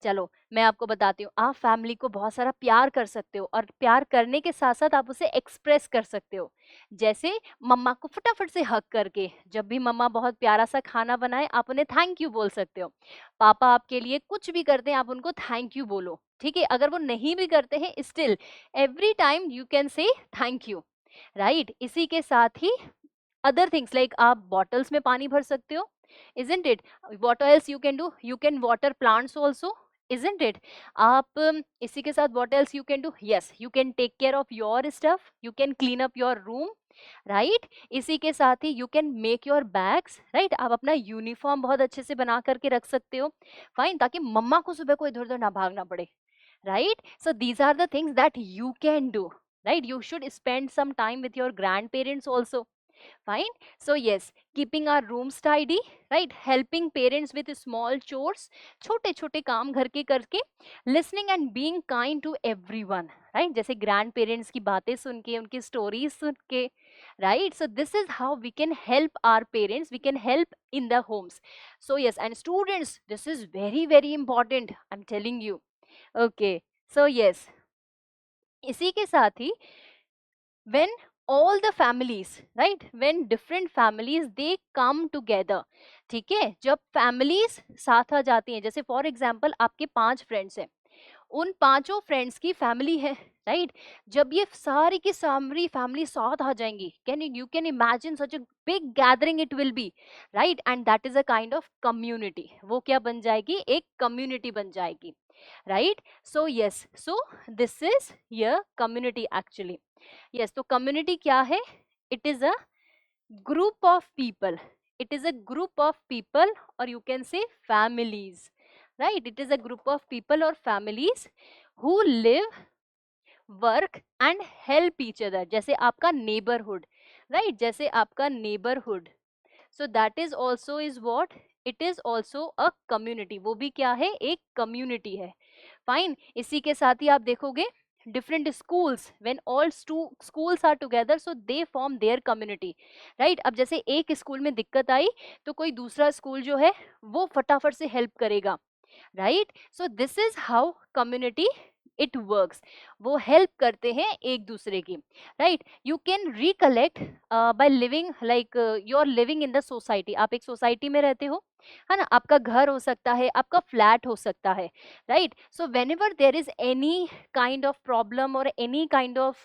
चलो मैं आपको बताती हूँ. आप फैमिली को बहुत सारा प्यार कर सकते हो, और प्यार करने के साथ साथ आप उसे एक्सप्रेस कर सकते हो. जैसे मम्मा को फटाफट से हक करके, जब भी मम्मा बहुत प्यारा सा खाना बनाए आप उन्हें थैंक यू बोल सकते हो. पापा आपके लिए कुछ भी करते हैं आप उनको थैंक यू बोलो. ठीक है, अगर वो नहीं भी करते हैं, still every time you can say thank you, right? इसी के साथ ही अदर थिंग्स लाइक आप बॉटल्स में पानी भर सकते हो, isn't it? What else you can do? You can water plants also, isn't it? आप इसी के साथ what else you can do? Yes, you can take care of your stuff, you can clean up your room, right? इसी के साथ ही you can make your bags, right? आप अपना यूनिफॉर्म बहुत अच्छे से बना करके रख सकते हो, फाइन, ताकि मम्मा को सुबह को इधर उधर ना भागना पड़े, right? So these are the things that you can do, right? You should spend some time with your grandparents also. Fine. So yes, keeping our rooms tidy, right? Helping parents with small chores, छोटे छोटे काम घर के करके, listening and being kind to everyone, right? जैसे grandparents की बातें सुन के, उनकी stories सुन के, right? So this is how we can help our parents, we can help in the homes. So yes, and students, this is very very important, I'm telling you. Okay, so yes, इसी के साथ ही when all the families, right, when different families they come together, ठीक है, जब families साथ आ जाती हैं, जैसे फॉर एग्जाम्पल आपके 5 फ्रेंड्स हैं, उन 5 फ्रेंड्स की फैमिली है, राइट? जब ये सारी की सारी फैमिली साथ आ जाएंगी, you can imagine such a big gathering it will be, right? And that is a kind of community. वो क्या बन जाएगी? एक कम्युनिटी बन जाएगी, right? So yes, so this is य कम्युनिटी एक्चुअली. यस, तो कम्युनिटी क्या है? It is a group of people, it is a group of people, or you can say families, right? It is a group of people or families who live, work and help each other. जैसे आपका neighborhood, right? जैसे आपका neighborhood, so that is also is what? It is also a community. वो भी क्या है? एक community है, fine. इसी के साथ ही आप देखोगे different schools, when all schools are together, so they form their community, right? अब जैसे एक स्कूल में दिक्कत आई तो कोई दूसरा स्कूल जो है वो फटाफट से हेल्प करेगा, right? So this is how community it works. वो हेल्प करते हैं एक दूसरे की, right? You can recollect by living, like you are living in the society. आप एक सोसाइटी में रहते हो, है ना? आपका घर हो सकता है, आपका फ्लैट हो सकता है, right? So whenever there is any kind of problem और any kind of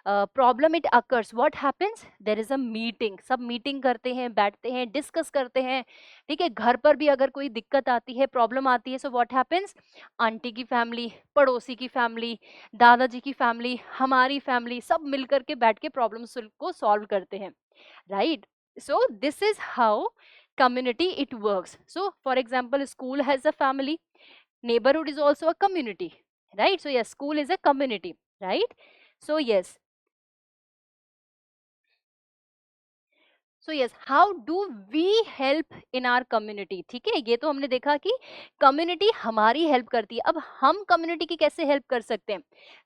problem it occurs, what happens? There is a meeting. सब मीटिंग करते हैं, बैठते हैं, डिस्कस करते हैं, ठीक है? घर पर भी अगर कोई दिक्कत आती है, प्रॉब्लम आती है, सो व्हाट हैपेंस? आंटी की फैमिली, पड़ोसी की फैमिली, दादाजी की फैमिली, हमारी फैमिली, सब मिलकर के बैठ के प्रॉब्लम्स को सॉल्व करते हैं, right? So this is how community it works. So for example, school has a family, neighborhood is also a community, right? So yes, school is a community, right? So yes, so yes, how do we help in our community? ठीक है, ये तो हमने देखा कि community हमारी help करती है. अब हम community की कैसे help कर सकते हैं?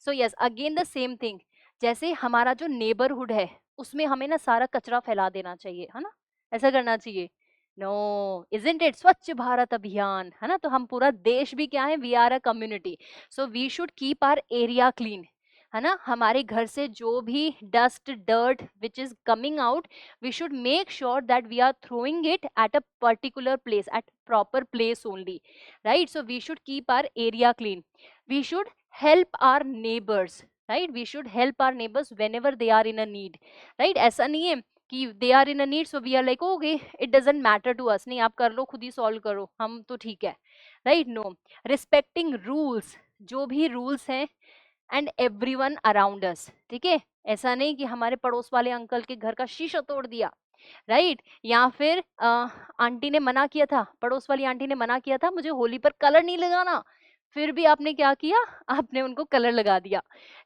So yes, again the same thing. जैसे हमारा जो neighborhood है उसमें हमें ना सारा कचरा फैला देना चाहिए, है ना? ऐसा करना चाहिए? No, isn't it? Swachh Bharat अभियान, है ना, तो हम पूरा देश भी क्या है, we are a community, so we should keep our area clean, है ना। हमारे घर से जो भी dust dirt which is coming out, we should make sure that we are throwing it at a particular place, at proper place only, right. So we should keep our area clean, we should help our neighbors, right? We should help our neighbors whenever they are in a need, right? ऐसा नहीं है कि they are in a need so we are like okay it doesn't matter to us, नहीं आप कर लो, खुद ही solve करो, हम तो ठीक है, right? No, respecting rules, जो भी रूल्स हैं, एंड एवरीवन अराउंड अस, ठीक है। ऐसा नहीं कि हमारे पड़ोस वाले अंकल के घर का शीशा तोड़ दिया, राइट, या फिर आंटी ने मना किया था, पड़ोस वाली आंटी ने मना किया था मुझे होली पर कलर नहीं लगाना, फिर भी आपने क्या किया, आपने उनको कलर लगा दिया,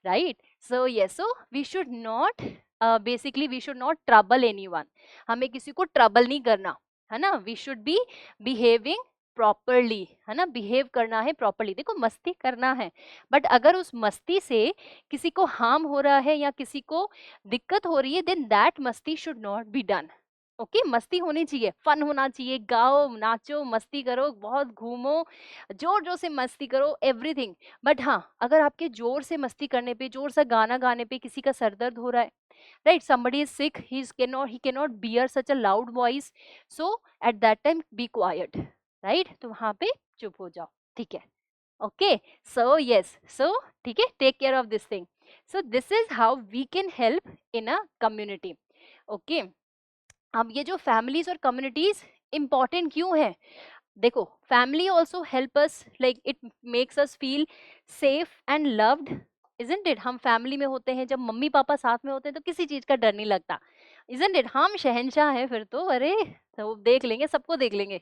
right. So yes, so we should not, basically we should not trouble anyone, हमें किसी को ट्रबल नहीं करना, है ना। We should be behaving properly, है ना, बिहेव करना है प्रॉपरली। देखो मस्ती करना है, बट अगर उस मस्ती से किसी को हार्म हो रहा है या किसी को दिक्कत हो रही है, देन दैट मस्ती should not be done. Okay, मस्ती होनी चाहिए, फन होना चाहिए, गाओ नाचो मस्ती करो, बहुत घूमो, जोर जोर से मस्ती करो, एवरीथिंग। बट हाँ, अगर आपके जोर से मस्ती करने पे, जोर से गाना गाने पे किसी का सर दर्द हो रहा है, right, somebody is sick, he cannot bear such a loud voice, so at that time be quiet, right, तो वहां पे चुप हो जाओ, ठीक है। ओके, सो यस, सो ठीक है, take care of this thing, so this is how we can help in a community. Okay, अब ये जो फैमिलीज और कम्युनिटीज इंपॉर्टेंट क्यों है, देखो family also help us, like it makes us feel safe and loved, isn't it. हम family में होते हैं, जब मम्मी पापा साथ में होते हैं तो किसी चीज का डर नहीं लगता, इजंट इट। हम शहंशाह हैं फिर तो, अरे तो देख लेंगे, सबको देख लेंगे,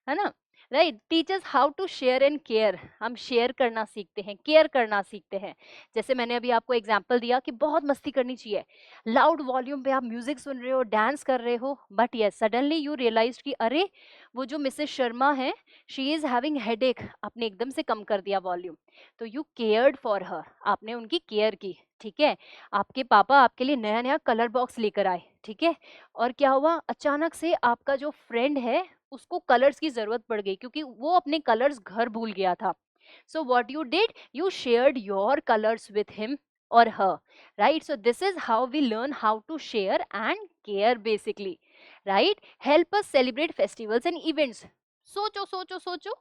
है ना, right. Teachers how to share and care, हम शेयर करना सीखते हैं, केयर करना सीखते हैं। जैसे मैंने अभी आपको एग्जांपल दिया कि बहुत मस्ती करनी चाहिए, लाउड वॉल्यूम पे आप म्यूजिक सुन रहे हो, डांस कर रहे हो, but yes suddenly you realise कि अरे वो जो मिसेस शर्मा है, शी इज हैविंग हेडेक, आपने एकदम से कम कर दिया वॉल्यूम, तो यू केयर्ड फॉर हर, आपने उनकी केयर की, ठीक है। आपके पापा आपके लिए नया नया कलर बॉक्स लेकर आए, ठीक है, और क्या हुआ, अचानक से आपका जो फ्रेंड है उसको कलर्स की जरूरत पड़ गई, क्योंकि वो अपने कलर्स घर भूल गया था। So what you did, you shared your colours with him और her, right. So this is how we learn how to share and care basically, right. Help us celebrate festivals and events, सोचो सोचो सोचो,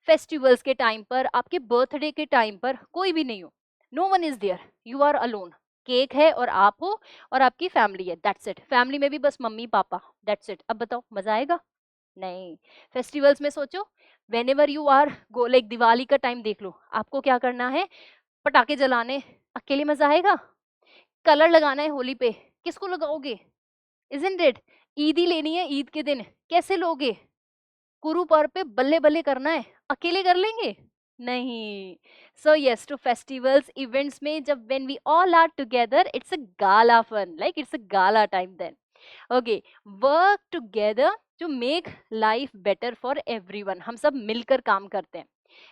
festivals के time पर, आपके birthday के time पर कोई भी नहीं हो, no one is there, you are alone, cake है और आप हो और आपकी फैमिली है, दैट्स इट। फैमिली में भी बस मम्मी पापा, दैट्स इट। अब बताओ मजा आएगा? नहीं। फेस्टिवल्स में सोचो, whenever you are go, like Diwali का टाइम देख लो, आपको क्या करना है, पटाखे जलाने, अकेले मजा आएगा? कलर लगाना है होली पे, किसको लगाओगे, इजंट इट। ईद ही लेनी है, ईद के दिन कैसे लोगे, गुरु पर्व पे बल्ले बल्ले करना है, अकेले कर लेंगे? नहीं। So yes, to festivals events में जब when we all are together, it's a gala fun, like it's a gala time then. Okay, work together to make life better for everyone, हम सब मिलकर काम करते हैं,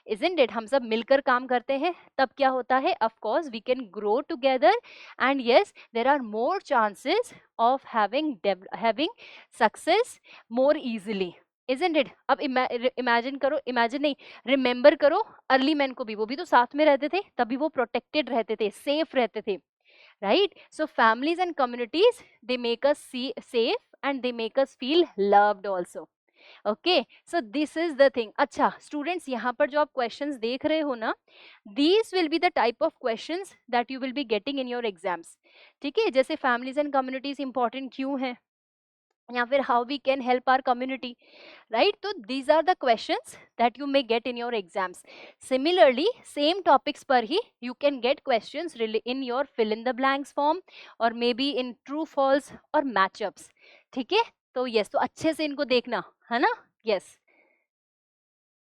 isn't it? हम सब मिलकर काम करते हैं, तब क्या होता है, of course we can grow together, and yes there are more chances of having success more easily, isn't it? अब इमेजिन करो, इमेजिन नहीं, रिमेंबर करो अर्ली मैन को भी, वो भी तो साथ में रहते थे, तभी वो प्रोटेक्टेड रहते थे, सेफ रहते थे, right? So families and communities, they make us safe and they make us feel loved also. Okay, so this is the thing. अच्छा स्टूडेंट्स, यहाँ पर जो आप क्वेश्चंस देख रहे हो ना, these will be the type of questions that you will be getting in your exams, ठीक है। जैसे फैमिलीज एंड कम्युनिटीज इंपॉर्टेंट क्यों है, या फिर how we can help our community, right. तो these are the questions that you may get in your exams. Similarly same topics पर ही you can get questions in your fill in the blanks form, और may be in true false और matchups, ठीक है। तो yes, तो अच्छे से इनको देखना, है ना, yes.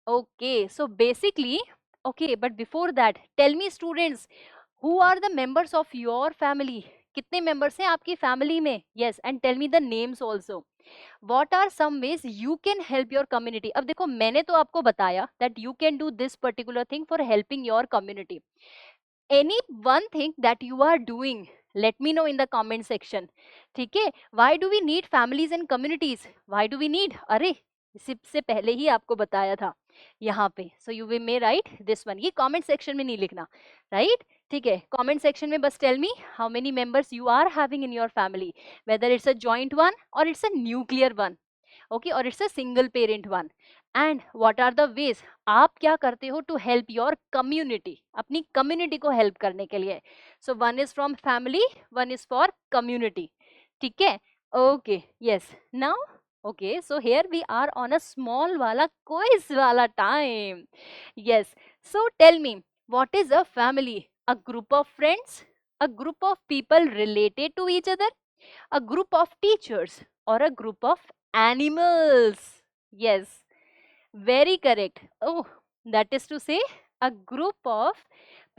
Okay, so basically, okay, but before that, tell me students, who are the members of your family? कितने members हैं आपकी family में? Yes, and tell me the names also. What are some ways you can help your community? अब देखो मैंने तो आपको बताया that you can do this particular thing for helping your community. Any one thing that you are doing, let me know in the comment section. ठीक है, why do we need families and communities, why do we need, अरे इससे पहले ही आपको बताया था यहाँ पे. So you we may write this one. ये कमेंट सेक्शन में नहीं लिखना, राइट? ठीक है, कमेंट सेक्शन में बस tell me how many members you are having in your family, whether it's a joint one और it's a nuclear one, okay, और it's a single parent one. And what are the ways, आप क्या करते हो to help your community, अपनी community को help करने के लिए. So one is from family, one is for community. ठीक है, okay, yes, now okay, so here we are on a small wala quiz wala time. Yes, so tell me, what is a family? A group of friends, a group of people related to each other, a group of teachers, or a group of animals? Yes, very correct. Oh, that is to say a group of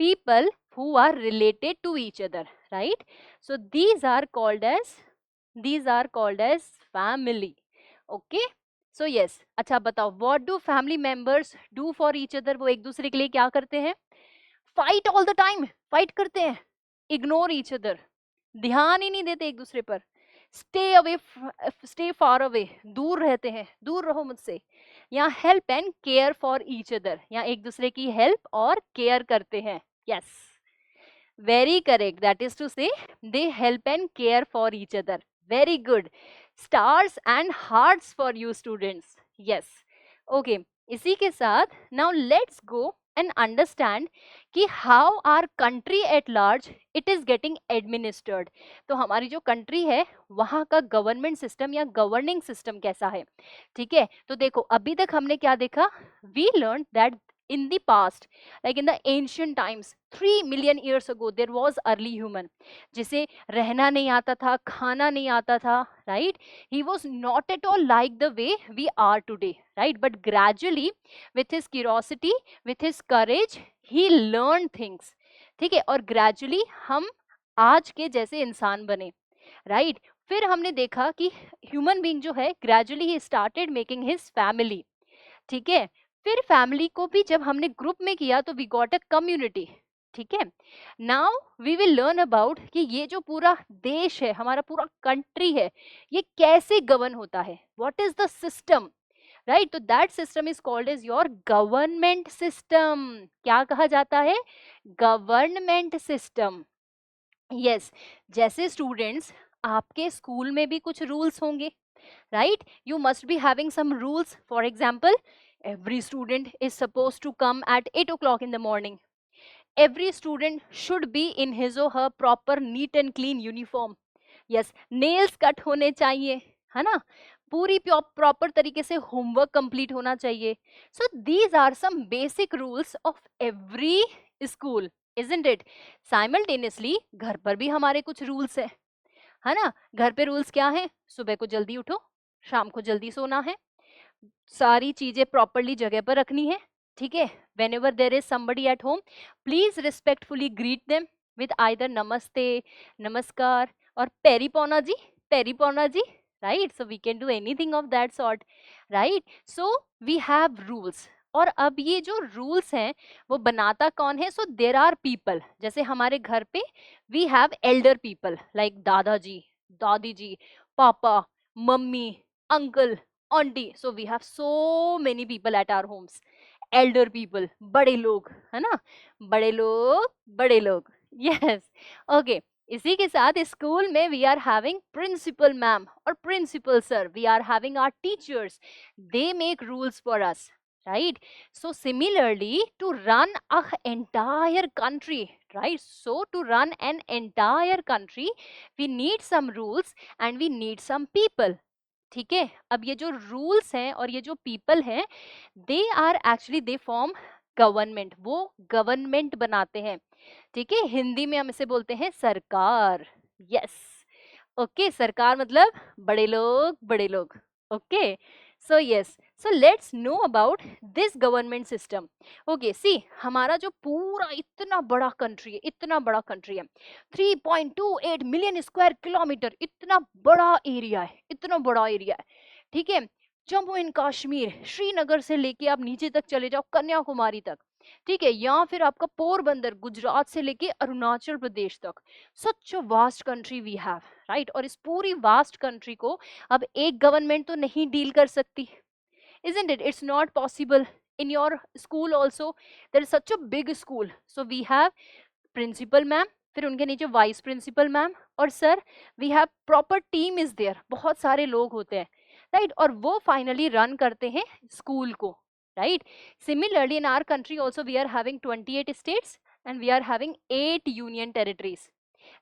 people who are related to each other, right? So these are called as family. Okay, so yes, अच्छा बताओ, what do family members do for each other? वो एक दूसरे के लिए क्या करते हैं? Fight all the time, fight करते हैं. इग्नोर ईच अदर, ध्यान ही नहीं देते एक दूसरे पर. Stay away, stay far away, दूर रहते हैं, दूर रहो मुझसे. या help and care for each other, या एक दूसरे की हेल्प और केयर करते हैं. Yes, very correct, that is to say they help and care for each other. Very good. Stars and hearts for you students. Yes, okay, इसी के साथ now let's go and understand कि how our country at large it is getting administered. तो हमारी जो country है वहाँ का government system या governing system कैसा है. ठीक है, तो देखो अभी तक हमने क्या देखा, we learned that in the past, like in the ancient times, 3 million years ago there was early human, जिसे रहना नहीं आता था, खाना नहीं आता था, right? He was not at all like the way we are today, right? But gradually with his curiosity, with his courage, he learned things. ठीक है, और gradually हम आज के जैसे इंसान बने, right? फिर हमने देखा कि human being जो है gradually he started making his family. ठीक है, फिर फैमिली को भी जब हमने ग्रुप में किया तो वी गॉट अ कम्युनिटी. ठीक है, now we will learn about कि ये जो पूरा देश है, हमारा पूरा कंट्री है, ये कैसे गवर्न होता है, what is the system, right? तो that system is called as your government system. क्या कहा जाता है? Government system. यस, जैसे स्टूडेंट्स आपके स्कूल में भी कुछ रूल्स होंगे, right? You must be having some rules. For example, every student is supposed to come at 8 o'clock in the morning. Every student should be in his or her proper neat and clean uniform. Yes, nails cut होने चाहिए, है ना? पूरी proper तरीके से homework complete होना चाहिए. So these are some basic rules of every school, isn't it? Simultaneously घर पर भी हमारे कुछ रूल्स है ना? घर पे रूल्स क्या है? सुबह को जल्दी उठो, शाम को जल्दी सोना है, सारी चीजें प्रॉपरली जगह पर रखनी है. ठीक है, whenever there is somebody at home, please respectfully greet them with either namaste, namaskar or peripona ji, peripona ji, right? So we can do anything of that sort, right? So we have rules. और अब ये जो rules हैं वो बनाता कौन है? So there are people. जैसे हमारे घर पे we have elder people like दादाजी, दादी जी, पापा, मम्मी, uncle, aunty. So we have so many people at our homes. Elder people, बड़े लोग, है ना? बड़े लोग, बड़े लोग. Yes, okay. इसी के साथ स्कूल में we are having principal ma'am और principal sir. We are having our teachers. They make rules for us, right? So similarly, to run an entire country, right? So to run an entire country, we need some rules and we need some people. ठीक है, अब ये जो rules हैं और ये जो people हैं, they are actually they form government. वो गवर्नमेंट बनाते हैं. ठीक है, हिंदी में हम इसे बोलते हैं सरकार. यस, ओके, सरकार मतलब बड़े लोग, बड़े लोग. Okay, so yes, so let's know about this government system. Okay, see, हमारा जो पूरा इतना बड़ा कंट्री है, इतना बड़ा कंट्री है, 3.28 मिलियन स्क्वायर किलोमीटर, इतना बड़ा एरिया है, इतना बड़ा एरिया है. ठीक है, जम्मू एंड कश्मीर, श्रीनगर से लेके आप नीचे तक चले जाओ कन्याकुमारी तक, ठीक है, या फिर आपका पोरबंदर, गुजरात से लेके अरुणाचल प्रदेश तक, such a vast country we have, right. और इस पूरी वास्ट कंट्री को अब एक गवर्नमेंट तो नहीं डील कर सकती, isn't it? It's not possible. In your school also there is such a big school, so we have principal ma'am, फिर उनके नीचे वाइस प्रिंसिपल मैम और sir, we have proper team is there, बहुत सारे लोग होते हैं, राइट। और वो फाइनली रन करते हैं स्कूल को, right. Similarly in our country also we are having 28 states and we are having 8 union territories,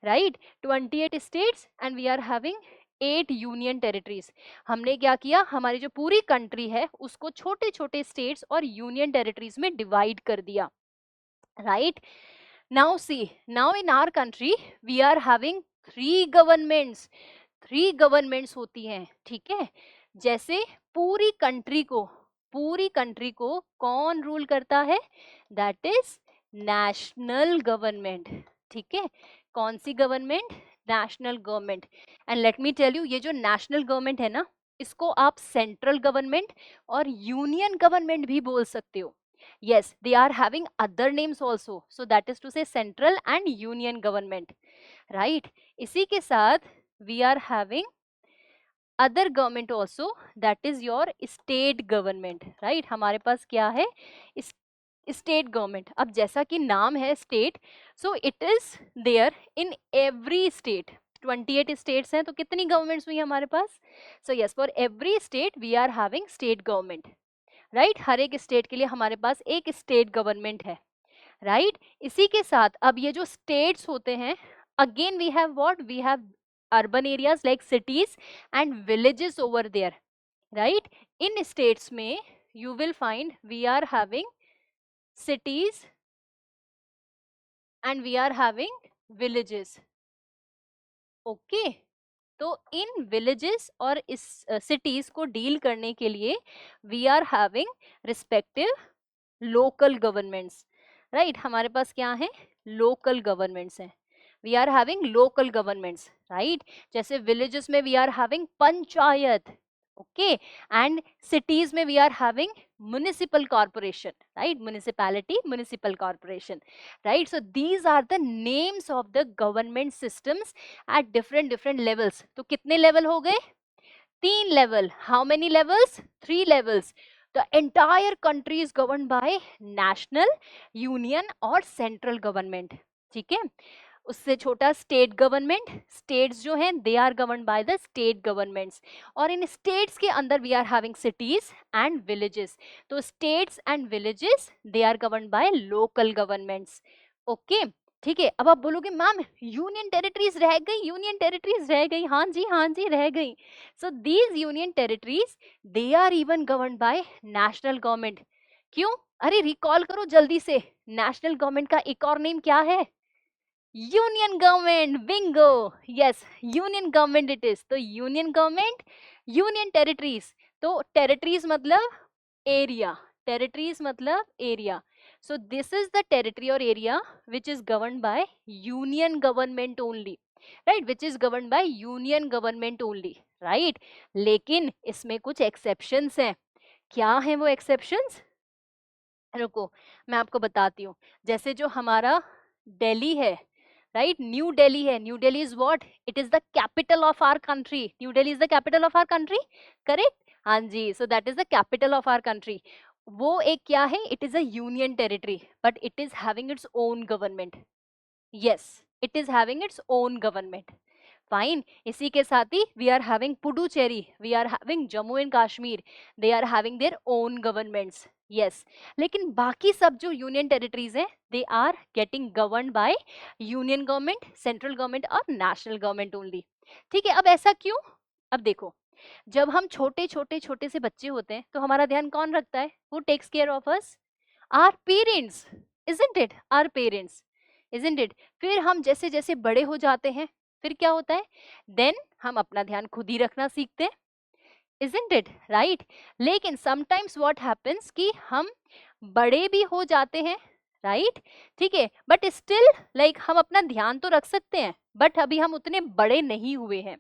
right. 28 states and we are having 8 union territories. हमने क्या किया, हमारी जो पूरी कंट्री है उसको छोटे छोटे स्टेट्स और यूनियन टेरिटरीज में डिवाइड कर दिया, right. Now see, now in our country we are having 3 governments, 3 governments होती हैं, ठीक है। जैसे पूरी कंट्री को कौन रूल करता है, दैट इज नेशनल गवर्नमेंट, ठीक है। कौन सी government, national government. And let me tell you, ये जो नेशनल गवर्नमेंट है ना, इसको आप सेंट्रल गवर्नमेंट और यूनियन गवर्नमेंट भी बोल सकते हो। Yes, they are having other names also, so that is to say central and union government, right। इसी के साथ we are having other government also, that is your state government, right। हमारे पास क्या है, स्टेट गवर्नमेंट। अब जैसा कि नाम है state, so it is there in every state. 28 states हैं तो कितनी गवर्नमेंट्स हुई हमारे पास, so yes, for every state we are having state government, right. हर एक स्टेट के लिए हमारे पास एक स्टेट गवर्नमेंट है, राइट। इसी के साथ अब ये जो स्टेट्स होते हैं, again we have what, we have urban areas like cities and villages over there, right. इन स्टेट्स में you will find we are having cities and we are having villages, okay। तो इन विलेजेस और इस cities को deal करने के लिए we are having respective local governments, right. हमारे पास क्या है, लोकल गवर्नमेंट्स हैं, we are having local governments, right. जैसे विलेजेस में we are having panchayat, okay. And cities में we are having municipal corporation, right, municipality, municipal corporation, right। So these are the names of the government systems at different levels। तो कितने level हो गए, 3 level. how many levels, 3 levels। the entire country is governed by national, union और central government, ठीक है। उससे छोटा state government, states जो हैं they are govern by the state governments, और इन स्टेट्स के अंदर we are having cities and villages. तो states and villages they are govern by local governments, okay, ठीक है। अब आप बोलोगे मैम यूनियन टेरिटरीज रह गई, यूनियन टेरिटरीज रह गई, हाँ जी रह गई। So these union territories they are even govern by national government. क्यों, अरे रिकॉल करो जल्दी से, नेशनल गवर्नमेंट का एक और नेम क्या है, union government, bingo, yes, union government it is. तो यूनियन गवर्नमेंट, यूनियन टेरिटरीज, तो टेरिटरीज मतलब एरिया, टेरिटरीज मतलब area. So this is the territory और area which is govern by union government only, right, which is govern by union government only, right. लेकिन इसमें कुछ exceptions हैं, क्या है वो एक्सेप्शंस, रुको मैं आपको बताती हूँ। जैसे जो हमारा दिल्ली है, राइट, न्यू दिल्ली है, new Delhi is what, it is the capital of our country, new Delhi is the capital of our country, correct, हाँ जी। So that is the capital of our country. वो एक क्या है, it is a union territory but it is having its own government, yes, it is having its own government, fine. इसी के साथ ही we are having Puducherry, we are having Jammu and Kashmir, they are having their own governments, yes. लेकिन बाकी सब जो union territories हैं they are getting governed by union government, central government और नेशनल गवर्नमेंट ओनली, ठीक है। अब ऐसा क्यों, अब देखो, जब हम छोटे छोटे से बच्चे होते हैं तो हमारा ध्यान कौन रखता है, who takes care of us, our parents, isn't it, our parents, isn't it. फिर हम जैसे जैसे बड़े हो जाते हैं फिर क्या होता है, देन हम अपना ध्यान खुद ही रखना सीखते हैं, isn't it, right। लेकिन sometimes what happens कि हम बड़े भी हो जाते हैं, right, ठीक है, बट स्टिल लाइक हम अपना ध्यान तो रख सकते हैं, बट अभी हम उतने बड़े नहीं हुए हैं,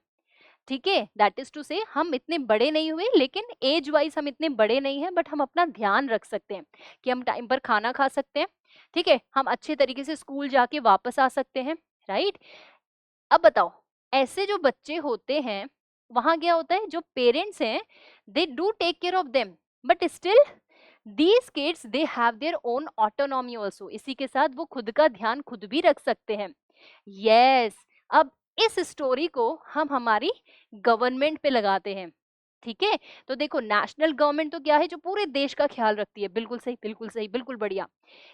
ठीक है, दैट इज टू से हम इतने बड़े नहीं हुए, लेकिन एज वाइज हम इतने बड़े नहीं हैं, बट हम अपना ध्यान रख सकते हैं कि हम टाइम पर खाना खा सकते हैं, ठीक है, हम अच्छे तरीके से स्कूल जाके वापस आ सकते हैं, राइट। अब बताओ, ऐसे जो बच्चे होते हैं, वहां क्या होता है, जो पेरेंट्स हैं they do take care of them, but still these kids they have their own autonomy also, इसी के साथ वो खुद का ध्यान खुद भी रख सकते हैं। यस, अब इस स्टोरी को हम हमारी गवर्नमेंट पे लगाते हैं, ठीक है। तो देखो, नेशनल गवर्नमेंट तो क्या है, जो पूरे देश का ख्याल रखती है, बिल्कुल सही, बिल्कुल सही, बिल्कुल बढ़िया।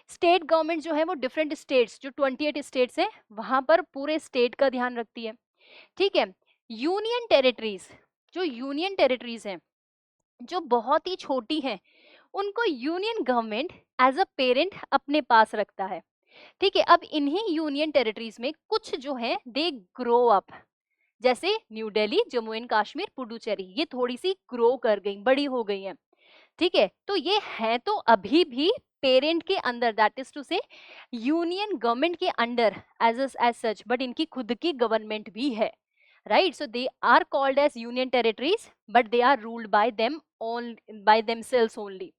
स्टेट गवर्नमेंट जो है वो डिफरेंट स्टेट्स, जो 28 स्टेट्स हैं वहां पर पूरे स्टेट का ध्यान रखती है, ठीक है। यूनियन टेरिटरीज, जो यूनियन टेरिटरीज हैं, जो बहुत ही छोटी हैं, उनको union government as a parent अपने पास रखता है, ठीक है। अब इन्हीं यूनियन टेरिटरीज में कुछ जो है दे ग्रो अप, जैसे न्यू दिल्ली, जम्मू एंड कश्मीर, पुडुचेरी, ये थोड़ी सी ग्रो कर गई, बड़ी हो गई हैं, ठीक है। तो ये है तो अभी भी पेरेंट के अंदर, that is to say union government के अंडर एज सच, बट इनकी खुद की गवर्नमेंट भी है, right. So they are called as union territories, but they are ruled by them own, by themselves only,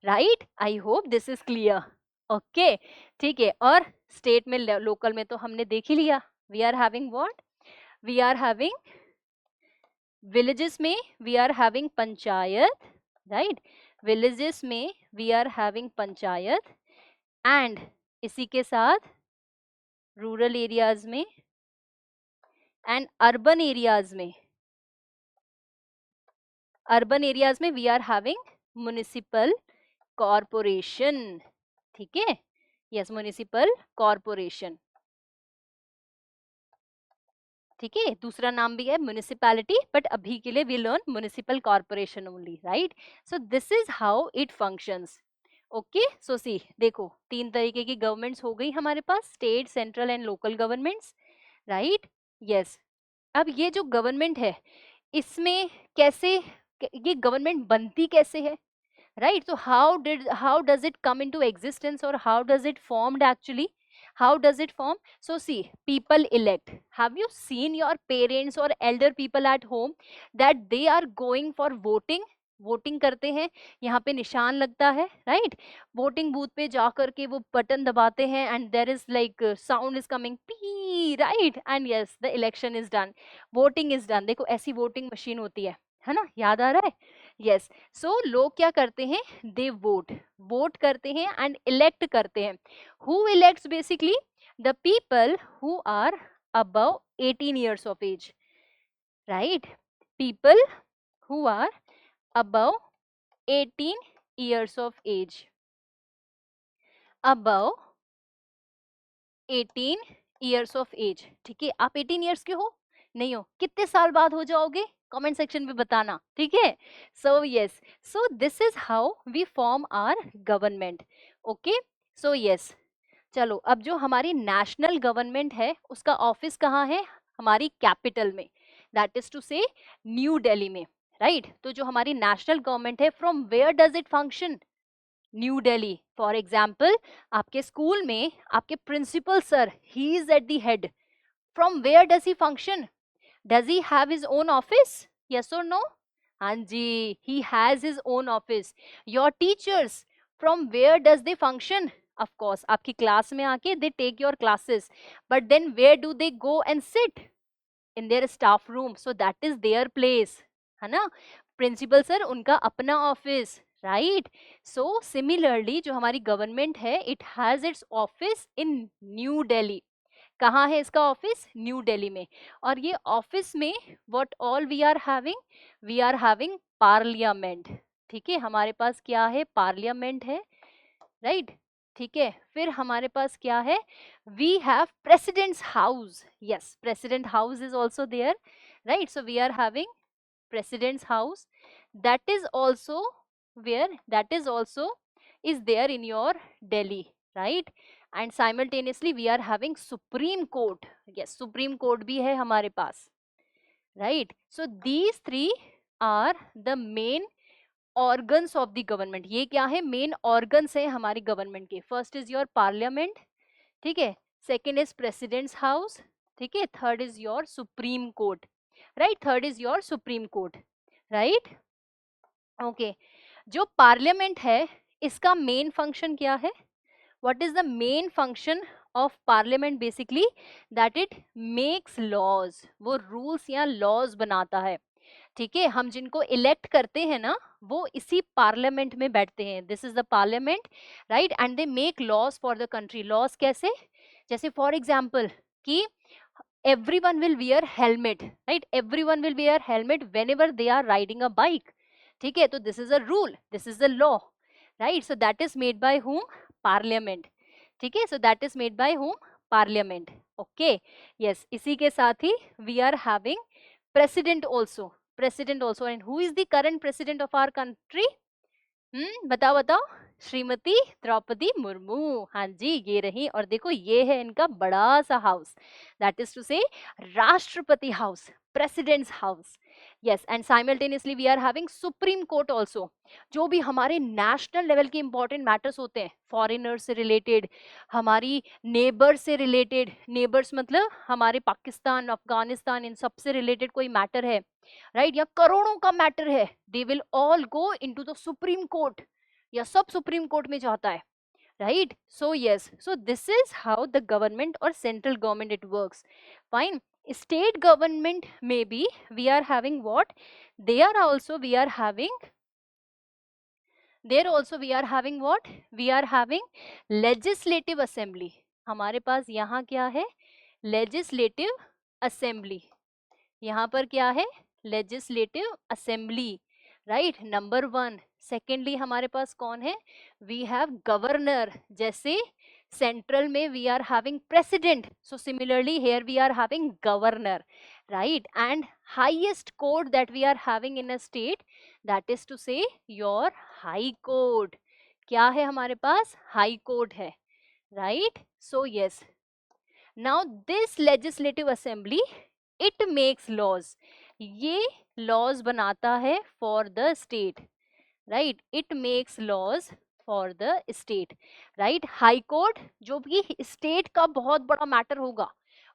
right. I hope this is clear, okay, ठीक है। और state में, local में तो हमने देख ही लिया, we are having what, we are having villages में, we are having panchayat, right, villages में we are having panchayat, and इसी के साथ रूरल एरियाज में एंड अर्बन एरियाज में, अर्बन एरियाज में we are having municipal corporation, ठीक है, यस, म्युनिसिपल कॉरपोरेशन, ठीक है। दूसरा नाम भी है म्युनिसिपैलिटी, बट अभी के लिए we learn municipal corporation only, right. So this is how it functions, okay. So see, देखो, तीन तरीके की गवर्नमेंट्स हो गई हमारे पास, state, central and local governments, right, yes. अब ये जो गवर्नमेंट है, इसमें कैसे, ये गवर्नमेंट बनती कैसे है, right? So how does it come into existence, or how does it formed actually, how does it form? So see, people elect, have you seen your parents or elder people at home that they are going for voting, voting करते हैं, यहाँ पे निशान लगता है, right, voting booth पे जा करके वो बटन दबाते हैं, and there is like sound is coming beep, right, and yes, the election is done, voting is done. देखो, ऐसी वोटिंग मशीन होती है ना, याद आ रहा है, यस। सो लोग क्या करते हैं, दे वोट करते हैं एंड इलेक्ट करते हैं। Who elects, basically the people who are above 18 years of age, right, people who are above 18 years of age, above 18 years of age, ठीक है। आप 18 years के हो, नहीं हो, कितने साल बाद हो जाओगे, कमेंट सेक्शन में बताना, ठीक है। So yes, so this is how we form our government, okay. So yes, चलो, अब जो हमारी नेशनल गवर्नमेंट है उसका ऑफिस कहाँ है, हमारी कैपिटल में, that is to say new Delhi में, राइट। तो जो हमारी नेशनल गवर्नमेंट है, from where does it function, new Delhi. For example, आपके स्कूल में आपके principal sir, he is at the head, from where does he function, does he have his own office, yes और नो, हाँ जी, he has his own office. Your teachers, from where do they function, of course आपकी class में आके they take your classes, but then where do they go and sit, in their staff room, so that is their place, है ना। Principal sir, उनका अपना office, right. So similarly जो हमारी government है, it has its office in new Delhi. कहाँ है इसका ऑफिस, न्यू दिल्ली में। और ये ऑफिस में what all we are having, we are having parliament, ठीक है, हमारे पास क्या है, पार्लियामेंट है, राइट, ठीक है। फिर हमारे पास क्या है, we have president's house, yes, president house is also there, right. So we are having president's house, that is also where, that is also is there in your Delhi, right, and simultaneously we are having Supreme Court, yes, Supreme Court भी है हमारे पास, right. So these three are the main organs of the government, ये क्या है, main organs है हमारी government के। first is your parliament, ठीक है, second is president's house, ठीक है, third is your Supreme Court, right, third is your supreme court, right. Okay, जो पार्लियामेंट है इसका मेन फंक्शन क्या है? What is the main function of parliament? Basically that it makes laws, वो rules या laws बनाता है, ठीक है। हम जिनको इलेक्ट करते हैं ना, वो इसी पार्लियामेंट में बैठते हैं, this is the parliament, right, and they make laws for the country. Laws कैसे? जैसे फॉर एग्जाम्पल कि everyone will wear helmet, right, everyone will wear helmet whenever they are riding a bike, ठीक है, तो this is a rule, this is the law, right, so that is made by whom? Parliament, ठीक है, so that is made by whom? Parliament, okay, yes, इसी के साथ ही we are having president also, and who is the current president of our country? बताओ बताओ, श्रीमती द्रौपदी मुर्मू, हाँ जी ये रही। और देखो ये है इनका बड़ा सा house, that is to say राष्ट्रपति house, president's house, yes. And simultaneously we are having supreme court also, जो भी हमारे नेशनल लेवल के इंपॉर्टेंट मैटर्स होते हैं, फॉरेनर से रिलेटेड, हमारी नेबर से रिलेटेड, नेबर्स मतलब हमारे पाकिस्तान, अफगानिस्तान, इन सब से रिलेटेड कोई मैटर है, राइट, या करोड़ों का मैटर है, they will all go into the supreme court, या सब सुप्रीम कोर्ट में जाता है, right. So yes, so this is how the government और central government it works, fine. State government में भी we are having what, they are also we are having, there also we are having what, we are having legislative assembly, हमारे पास यहाँ क्या है? legislative assembly, यहाँ पर क्या है? legislative assembly, right, number 1। secondly हमारे पास कौन है? we have governor, जैसे सेंट्रल में we are having president, so similarly here we are having governor, right, and highest court that we are having in a state, that is to say your high court, क्या है हमारे पास? high court है, right, so yes, now this legislative assembly it makes laws, ये laws बनाता है for the state, right, it makes laws for the state, right। High court जो भी state का बहुत बड़ा मैटर होगा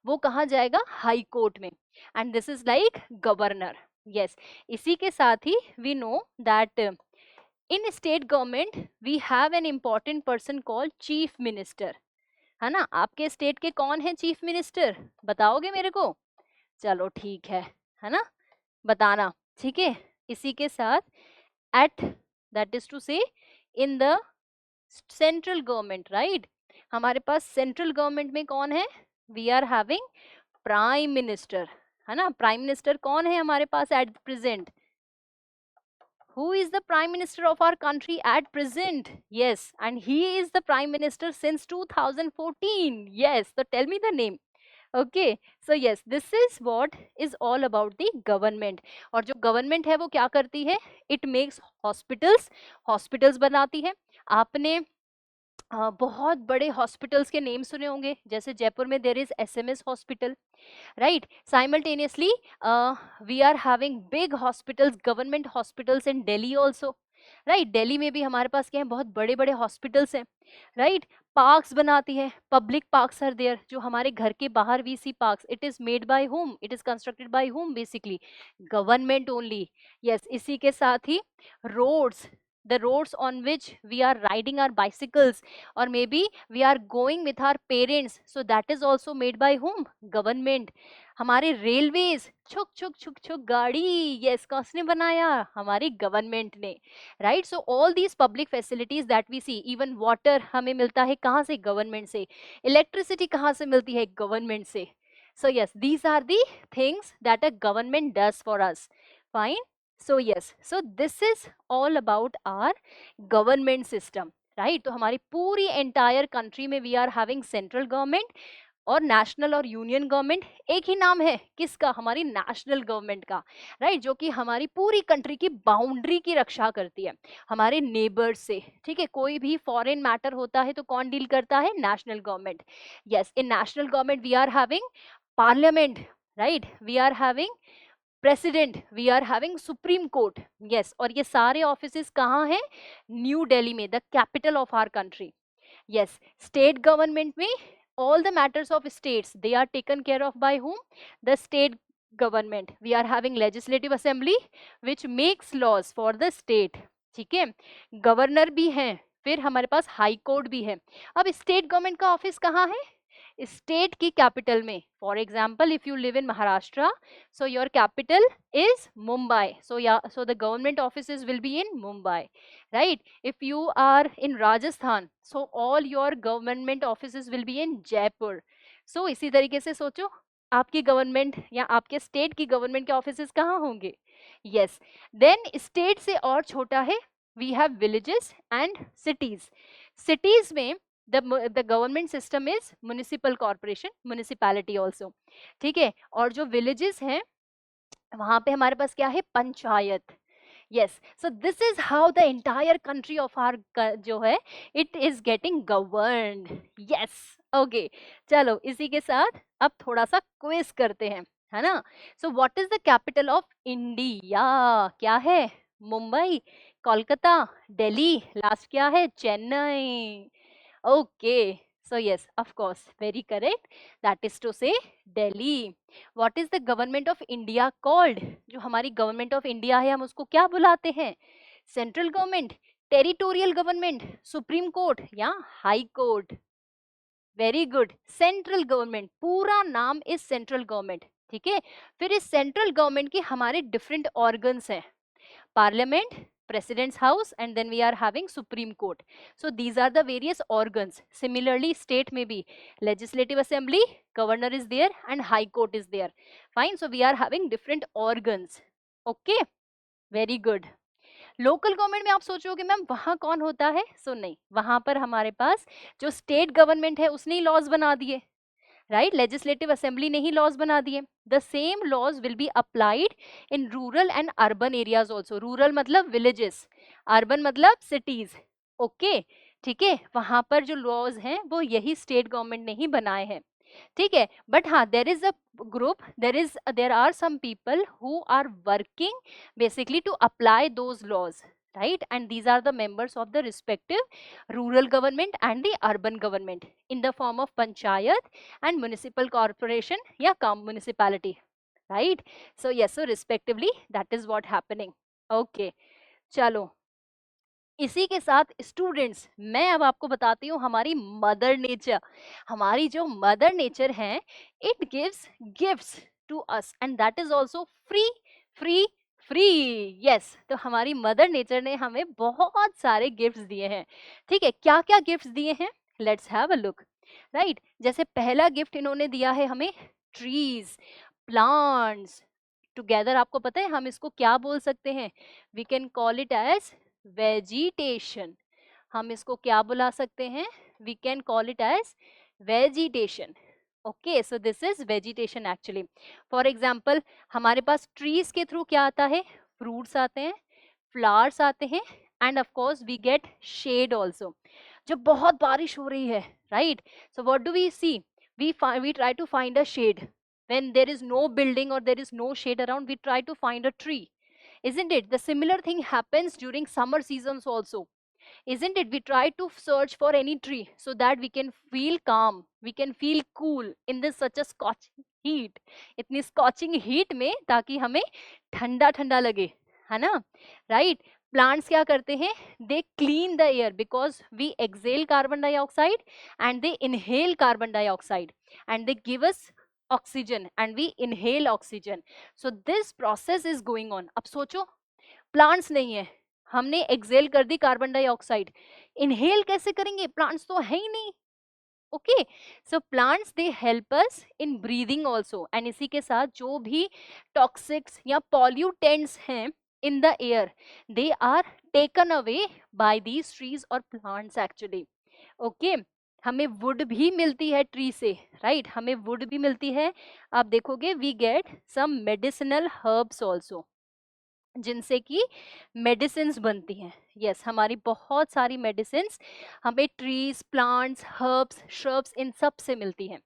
वो कहाँ जाएगा? हाई कोर्ट में, and this is like governor, yes. इसी के साथ ही we know that in state government we have an important person called chief minister, है ना। आपके स्टेट के कौन है चीफ मिनिस्टर? बताओगे मेरे को? चलो ठीक है ना, बताना, ठीक है। इसी के साथ eight, that is to say in the central government, right, हमारे पास सेंट्रल गवर्नमेंट में कौन है? We are having prime minister, है ना। प्राइम मिनिस्टर कौन है हमारे पास at present? Who is the prime minister of our country at present? Yes, and he is the prime minister since 2014, yes, so tell me the name। okay, so yes, this is what is all about the government। और जो government है वो क्या करती है? it makes hospitals, hospitals बनाती है। आपने बहुत बड़े हॉस्पिटल्स के नेम सुने होंगे, जैसे जयपुर में there is SMS hospital, right, simultaneously we are having big hospitals, government hospitals in Delhi also, right, Delhi में भी हमारे पास क्या है? बहुत बड़े बड़े हॉस्पिटल्स हैं, right। पार्क्स बनाती है, पब्लिक पार्क्स आर देयर, जो हमारे घर के बाहर we see parks, it is made by whom, it is constructed by whom, basically government only, yes. इसी के साथ ही roads, the roads on which we are riding our bicycles or maybe we are going with our parents, so that is also made by whom? Government। हमारे railways, छुक छुक छुक छुक गाड़ी, यस, किसने बनाया? हमारी गवर्नमेंट ने, right. So all these public facilities that we see, even water हमें मिलता है कहाँ से? गवर्नमेंट से। इलेक्ट्रिसिटी कहाँ से मिलती है? गवर्नमेंट से। So yes, these are the things that a government does for us, fine. So yes, so this is all about our government system, right। तो हमारी पूरी entire country में we are having central government और national और union government, एक ही नाम है किसका? हमारी नेशनल गवर्नमेंट का, राइट, जो कि हमारी पूरी कंट्री की बाउंड्री की रक्षा करती है हमारे नेबर्स से, ठीक है। कोई भी फॉरेन मैटर होता है तो कौन डील करता है? National government, yes. In national government we are having parliament, right, we are having president, we are having supreme court, yes. और ये सारे ऑफिसेस कहाँ हैं? न्यू दिल्ली में, the capital of our country, yes. State government में all the matters of states they are taken care of by whom? The state government, we are having legislative assembly which makes laws for the state, ठीक है, governor भी हैं, फिर हमारे पास high court भी है। अब स्टेट गवर्नमेंट का ऑफिस कहाँ है? स्टेट की कैपिटल में। For example if you live in Maharashtra, so your capital is Mumbai, so the government offices will be in Mumbai, right? If you are in Rajasthan, so all your government offices will be in Jaipur. So इसी तरीके से सोचो आपकी government या आपके state की government के offices कहाँ होंगे? यस, देन स्टेट से और छोटा है, we have villages and cities. Cities में the government system is municipal corporation, municipality also, ठीक है, और जो villages हैं वहां पे हमारे पास क्या है? Panchayat. yes, so this is how the entire country of our जो है it is getting governed. yes, okay, चलो इसी के साथ अब थोड़ा सा क्विज करते हैं, है ना? so what is the capital of India? क्या है? मुंबई, कोलकाता, दिल्ली, लास्ट क्या है? Chennai. Okay, so yes, of course, very correct. That is to say Delhi. What is the government of India called? जो हमारी government of India है हम उसको क्या बुलाते हैं? Central government, territorial government, Supreme Court या High Court? Very good, Central government. पूरा नाम is Central government, ठीक है? फिर इस Central government के हमारे different organs हैं. Parliament, President's House, and then we are having Supreme Court. So these are the various organs. Similarly, state may be Legislative Assembly, Governor is there, and High Court is there. Fine. So we are having different organs. Okay. Very good. Local government में आप सोचोगे ma'am वहां कौन होता है? सो नहीं, वहां पर हमारे पास जो स्टेट गवर्नमेंट है उसने लॉज बना दिए, राइट? लेजिस्लेटिव असेंबली ने ही लॉज बना दिए। The same laws will be applied in rural and urban areas also. Rural मतलब विलेजेस, अर्बन मतलब सिटीज। ओके, ठीक है, वहां पर जो लॉज हैं वो यही स्टेट गवर्नमेंट ने ही बनाए हैं, ठीक है। बट हाँ, there is a group, there are some people who are working basically to apply those laws, right? And these are the members of the respective rural government and the urban government in the form of panchayat and municipal corporation या municipality, right? So yes, so respectively that is what happening. Okay, चलो इसी के साथ students मैं अब आपको बताती हूँ हमारी मदर नेचर। हमारी जो मदर नेचर है it gives gifts to us and that is also free free free. Yes, तो हमारी मदर नेचर ने हमें बहुत सारे गिफ्ट्स दिए हैं, ठीक है। क्या क्या गिफ्ट्स दिए हैं? Let's have a look, right. जैसे पहला गिफ्ट इन्होंने दिया है हमें ट्रीज, प्लांट्स। टुगेदर आपको पता है हम इसको क्या बोल सकते हैं? We can call it as vegetation. हम इसको क्या बुला सकते हैं? We can call it as vegetation. Okay, so this is vegetation actually. For example हमारे पास ट्रीज के थ्रू क्या आता है? फ्रूट्स आते हैं, फ्लावर्स आते हैं, and of course we get shade also. जब बहुत बारिश हो रही है, right, so what do we see? We try to find a shade. when there is no building or there is no shade around, we try to find a tree, isn't it? The similar thing happens during summer seasons also, isn't it? We try to search for any tree so that we can feel calm, we can feel cool in this such a scorching heat, इतनी scorching heat में, ताकि हमें ठंडा ठंडा लगे, है ना? Right. Plants क्या करते हैं? They clean the air because we exhale carbon dioxide and they inhale carbon dioxide and they give us oxygen and we inhale oxygen. So this process is going on. अब सोचो plants नहीं है, हमने Excel कर दी carbon dioxide, inhale कैसे करेंगे? Plants तो है ही नहीं। Okay, so plants they help us in breathing also, and इसी के साथ जो भी टॉक्सिक्स या पॉल्यूटेंट्स हैं in the air, they are taken away by these trees or plants actually. Okay, हमें वुड भी मिलती है ट्री से, राइट, हमें वुड भी मिलती है। आप देखोगे we get some medicinal herbs also, जिनसे कि मेडिसिन्स बनती हैं। यस, हमारी बहुत सारी मेडिसिन्स हमें ट्रीज, प्लांट्स, हर्ब्स, श्रब्स इन सब से मिलती हैं।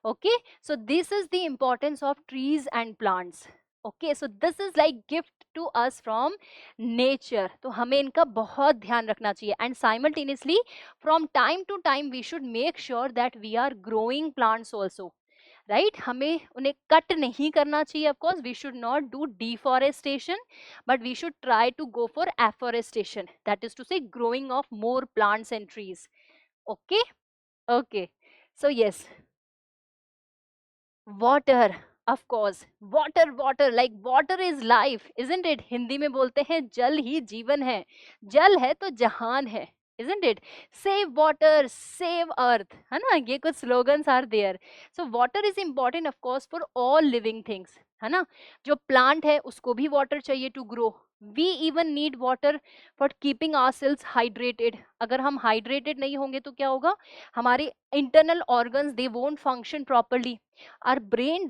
Okay, so this is the importance of trees and plants. Okay, so this is like gift to us from nature, तो हमें इनका बहुत ध्यान रखना चाहिए। And simultaneously from time to time we should make sure that we are growing plants also, right हमें उन्हें cut नहीं करना चाहिए. Of course we should not do deforestation, but we should try to go for afforestation, that is to say growing of more plants and trees. Okay. Okay. So yes, water, of course, water, like water is life, isn't it? Hindi में बोलते हैं जल ही जीवन है, जल है तो जहान है, isn't it? Save water, save earth, है ना? ये कुछ slogans are there. So water is important of course for all living things, है ना? जो plant है उसको भी water चाहिए to grow. We even need water for keeping ourselves hydrated. अगर हम hydrated नहीं होंगे तो क्या होगा? हमारे internal organs they won't function properly. Our brain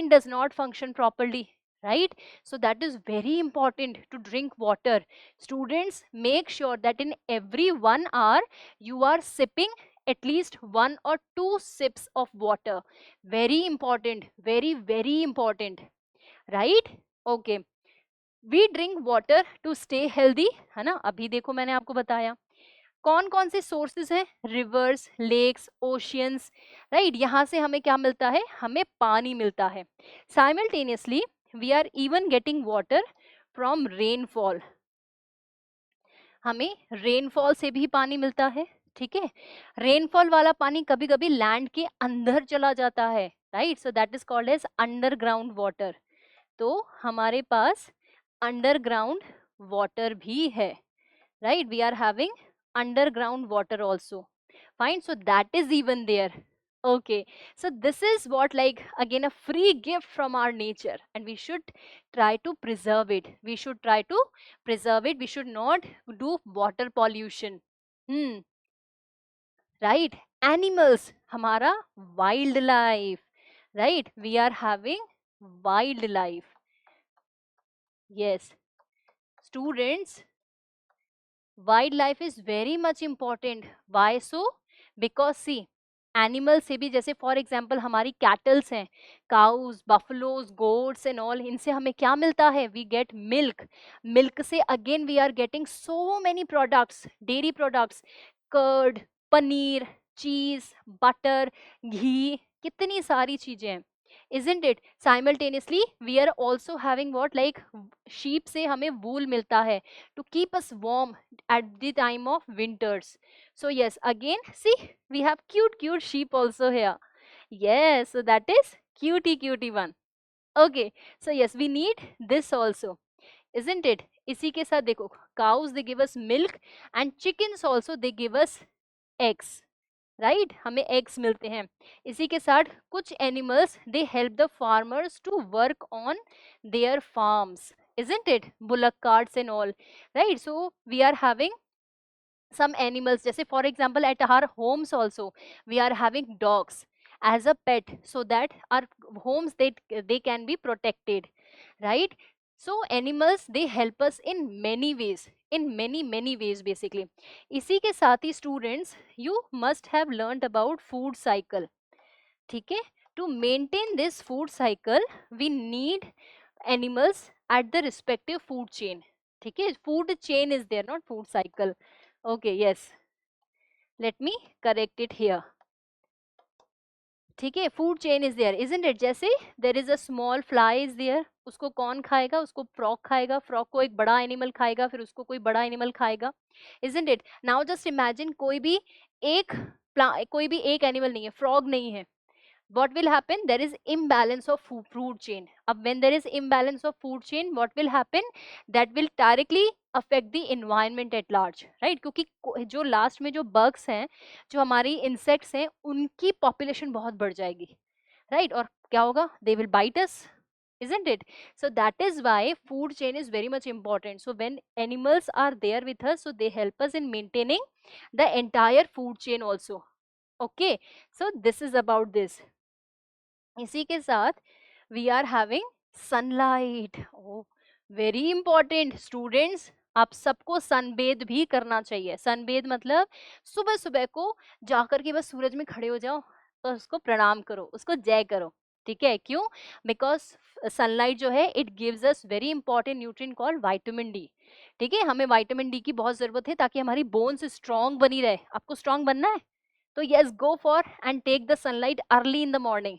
does not function properly, right? So that is very important to drink water. Students, make sure that in every 1 hour you are sipping at least 1 or 2 sips of water. Very important, very very important, right? Okay. We drink water to stay healthy, है ना? अभी देखो मैंने आपको बताया कौन कौन से सोर्सेज हैं, रिवर्स, लेक्स, ओशियंस, राइट. यहाँ से हमें क्या मिलता है? हमें पानी मिलता है. Simultaneously we are even getting water from rainfall. हमें रेनफॉल से भी पानी मिलता है. ठीक है. रेनफॉल वाला पानी कभी कभी लैंड के अंदर चला जाता है, right. So that is called as underground water. तो हमारे पास अंडरग्राउंड वाटर भी है, right? We are having underground water also. Fine. So that is even there. Okay. So this is what, like, again a free gift from our nature, and we should try to preserve it. We should try to preserve it. We should not do water pollution. Right. Animals, हमारा wildlife, right? We are having wildlife. Yes. Students, wildlife is very much important. Why so? Because see, animal से भी, जैसे for example हमारी cattles हैं, cows, buffaloes, goats and all, इनसे हमें क्या मिलता है? We get milk. मिल्क से again we are getting so many products, dairy products, curd, paneer, cheese, butter, घी, कितनी सारी चीजें हैं, isn't it? Simultaneously we are also having what, like sheep से हमें wool मिलता है to keep us warm at the time of winters. So yes, again see, we have cute sheep also here. Yes, so that is cutie one. Okay, so yes, we need this also, isn't it? इसी के साथ देखो, cows they give us milk and chickens also they give us eggs, राइट. हमें eggs मिलते हैं. इसी के साथ कुछ animals they help the farmers to work on their farms, isn't it? bullock carts and all, right? So we are having some animals, जैसे for example at our homes also we are having dogs as a pet, so that our homes they can be protected, right? So animals they help us in many ways, in many ways basically. इसी के साथ ही students, you must have learned about food cycle. ठीक है. To maintain this food cycle we need animals at the respective food chain. ठीक है. Food chain is there, not food cycle. Okay, yes, let me correct it here. ठीक है. Food chain is there, isn't it? जैसे there is a small fly is there, उसको कौन खाएगा? उसको frog खाएगा, फ्रॉग को एक बड़ा एनिमल खाएगा, फिर उसको कोई बड़ा एनिमल खाएगा, isn't it? Now just imagine कोई भी एक एनिमल नहीं है, फ्रॉग नहीं है, what will happen? There is imbalance of food chain. अब when there is imbalance of food chain, what will happen? That will directly affect the environment at large, right? क्योंकि जो लास्ट में जो bugs हैं, जो हमारी insects हैं, उनकी population बहुत बढ़ जाएगी, right? और क्या होगा? They will bite us, isn't it? So that is why food chain is very much important. So when animals are there with us, so they help us in maintaining the entire food chain also. Okay, so this is about this. इसी के साथ we are having sunlight. Oh very important students, आप सबको सनबेद भी करना चाहिए. सनबेद मतलब सुबह सुबह को जाकर के बस सूरज में खड़े हो जाओ और उसको प्रणाम करो, उसको जय करो. ठीक है. क्यों? बिकॉज सनलाइट जो है it gives us very important nutrient called vitamin D. ठीक है. हमें विटामिन डी की बहुत जरूरत है ताकि हमारी बोन्स स्ट्रांग बनी रहे. आपको स्ट्रांग बनना है तो yes, go for and take the sunlight early in the morning.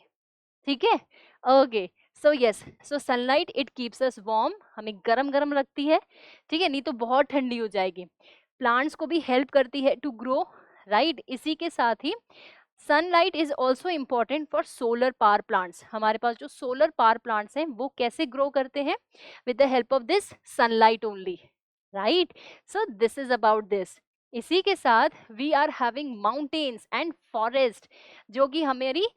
ठीक है, okay. So yes, so sunlight it keeps us warm, हमें गरम गरम रखती है, ठीक है, नहीं तो बहुत ठंडी हो जाएगी। प्लांट्स को भी हेल्प करती है टू ग्रो, राइट। इसी के साथ ही sunlight is also important for solar power plants. हमारे पास जो सोलर पावर प्लांट्स हैं वो कैसे ग्रो करते हैं? With the help of this sunlight only, right. So this is about this. इसी के साथ we are having mountains and forest, जो कि हमारी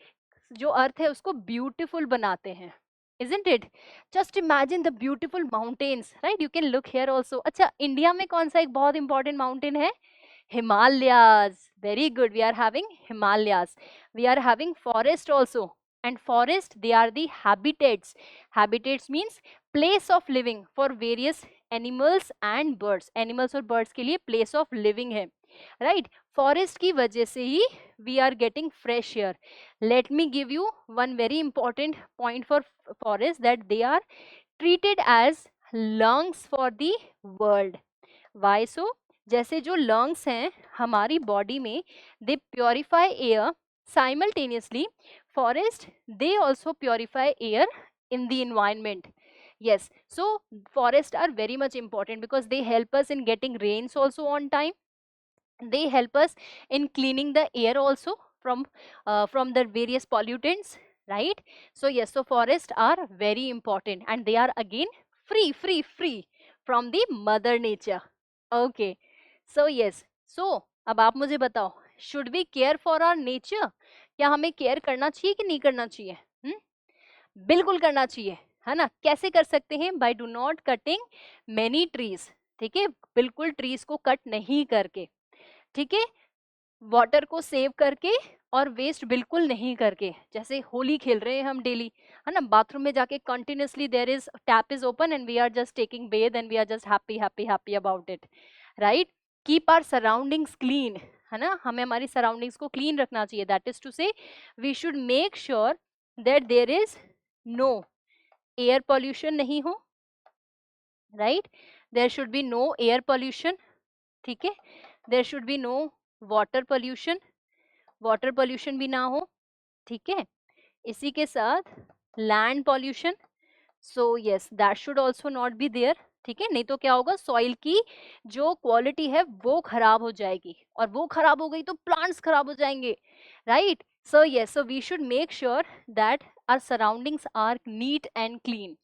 जो अर्थ है उसको ब्यूटीफुल बनाते हैं, isn't it? Just imagine the beautiful mountains, right? You can look here also. अच्छा, इंडिया में कौन सा एक बहुत इंपॉर्टेंट माउंटेन है? Himalayas. Very good. We are having Himalayas. We are having forest also. And forest, they are the habitats. Habitats means place of living for various animals and birds. Animals और birds के लिए place of living है, right? Forest की वजह से ही we are getting fresh air. Let me give you one very important point for forest, that they are treated as lungs for the world. Why so? जैसे जो lungs हैं हमारी body में, they purify air simultaneously. Forest, they also purify air in the environment. Yes, so forests are very much important because they help us in getting rains also on time. They help us in cleaning the air also from the various pollutants, right? So yes, so forests are very important and they are again free from the mother nature. Okay, so yes, so अब आप मुझे बताओ, should we care for our nature? क्या हमें care करना चाहिए कि नहीं करना चाहिए? बिल्कुल करना चाहिए, है ना। कैसे कर सकते हैं? By do not cutting many trees, ठीक है, बिल्कुल ट्रीज को कट नहीं करके, ठीक है, वाटर को सेव करके और वेस्ट बिल्कुल नहीं करके। जैसे होली खेल रहे हैं हम डेली, है ना, बाथरूम में जाके continuously there is tap is open and we are just taking bath and we are just happy about it, right. Keep our surroundings clean, है ना, हमें हमारी सराउंडिंग्स को क्लीन रखना चाहिए। That is to say we should make sure that there is no air pollution नहीं हो, right, there should be no air pollution, ठीक है, there should be no water pollution, water pollution भी ना हो, ठीक है। इसी के साथ land pollution, so yes that should also not be there, ठीक है, नहीं तो क्या होगा, सॉइल की जो क्वालिटी है वो खराब हो जाएगी और वो खराब हो गई तो प्लांट्स खराब हो जाएंगे, right. So yes, so we should make sure that our surroundings are neat and clean,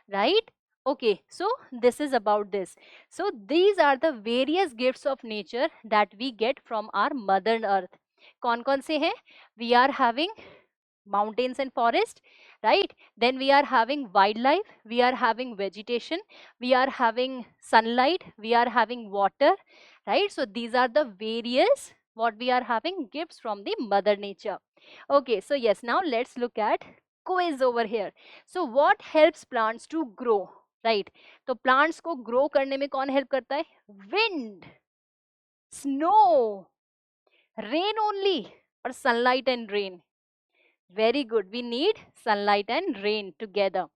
right? Okay, so this is about this. So these are the various gifts of nature that we get from our mother earth. कौन कौन से हैं? We are having mountains and forest, right? Then we are having wildlife, we are having vegetation, we are having sunlight, we are having water, right? So these are the various what we are having gifts from the mother nature. Okay, so yes, now let's look at quiz over here. So what helps plants to grow, right? तो plants को grow करने में कौन help करता है? Wind, snow, rain only, or sunlight and rain? Very good, we need sunlight and rain together.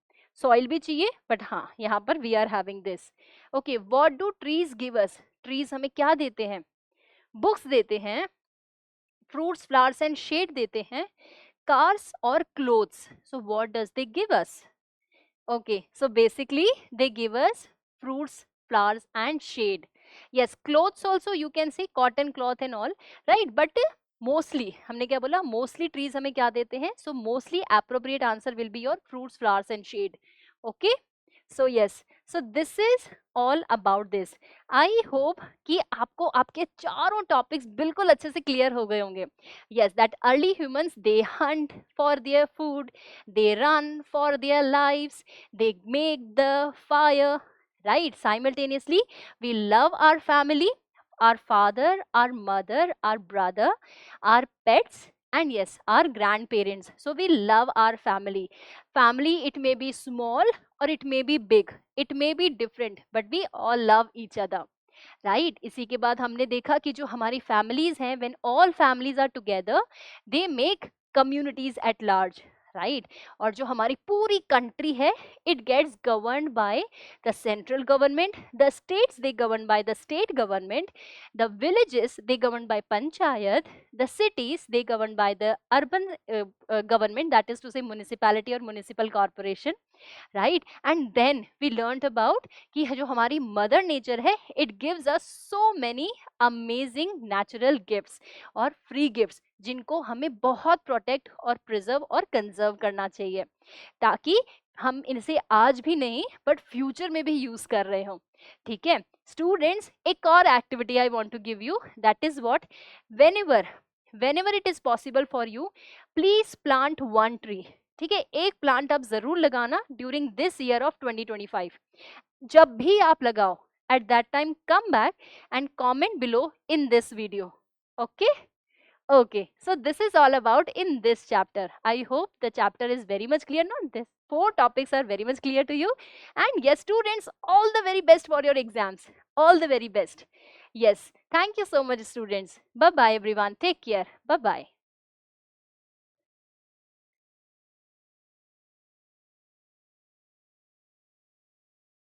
Soil भी चाहिए, but हाँ यहाँ पर we are having this. Okay, what do trees give us? Trees हमें क्या देते हैं? Books देते हैं, fruits, flowers and shade देते हैं, cars or clothes. So what does they give us? Okay, so basically they give us fruits, flowers and shade. Yes, clothes also you can say cotton cloth and all, right? But mostly हमने क्या बोला, mostly trees हमें क्या देते हैं? So mostly appropriate answer will be your fruits, flowers and shade. Okay, so yes, so this is all about this. I hope कि आपको आपके चारों टॉपिक्स बिल्कुल अच्छे से क्लियर हो गए होंगे. Yes, that early humans, they hunt for their food, they run for their lives, they make the fire, right? Simultaneously, we love our family, our father, our mother, our brother, our pets, and yes, our grandparents. So we love our family. Family, it may be small or it may be big, it may be different, but we all love each other, right? इसी के बाद हमने देखा कि जो हमारी families हैं, when all families are together, they make communities at large, right. और जो हमारी पूरी कंट्री है, it gets governed by the central government, the states they govern by the state government, the villages they govern by panchayat, the cities they governed by the urban government, that is to say municipality or municipal corporation, right. And then we learnt about कि जो हमारी mother nature है, it gives us so many amazing natural gifts और free gifts जिनको हमें बहुत protect और preserve और कंजर्व करना चाहिए, ताकि हम इनसे आज भी नहीं बट फ्यूचर में भी यूज कर रहे हो. ठीक है स्टूडेंट्स, एक और activity I want to give you, that is what, whenever it is possible for you, please plant one tree. ठीक है, एक प्लांट आप जरूर लगाना ड्यूरिंग दिस ईयर ऑफ 2025. जब भी आप लगाओ, at that time come back and comment below in this video. Okay, so this is all about in this chapter. I hope the chapter is very much clear. Not this 4 topics are very much clear to you. And yes students, all the very best for your exams, all the very best. Yes, thank you so much students. Bye bye everyone, take care, bye bye.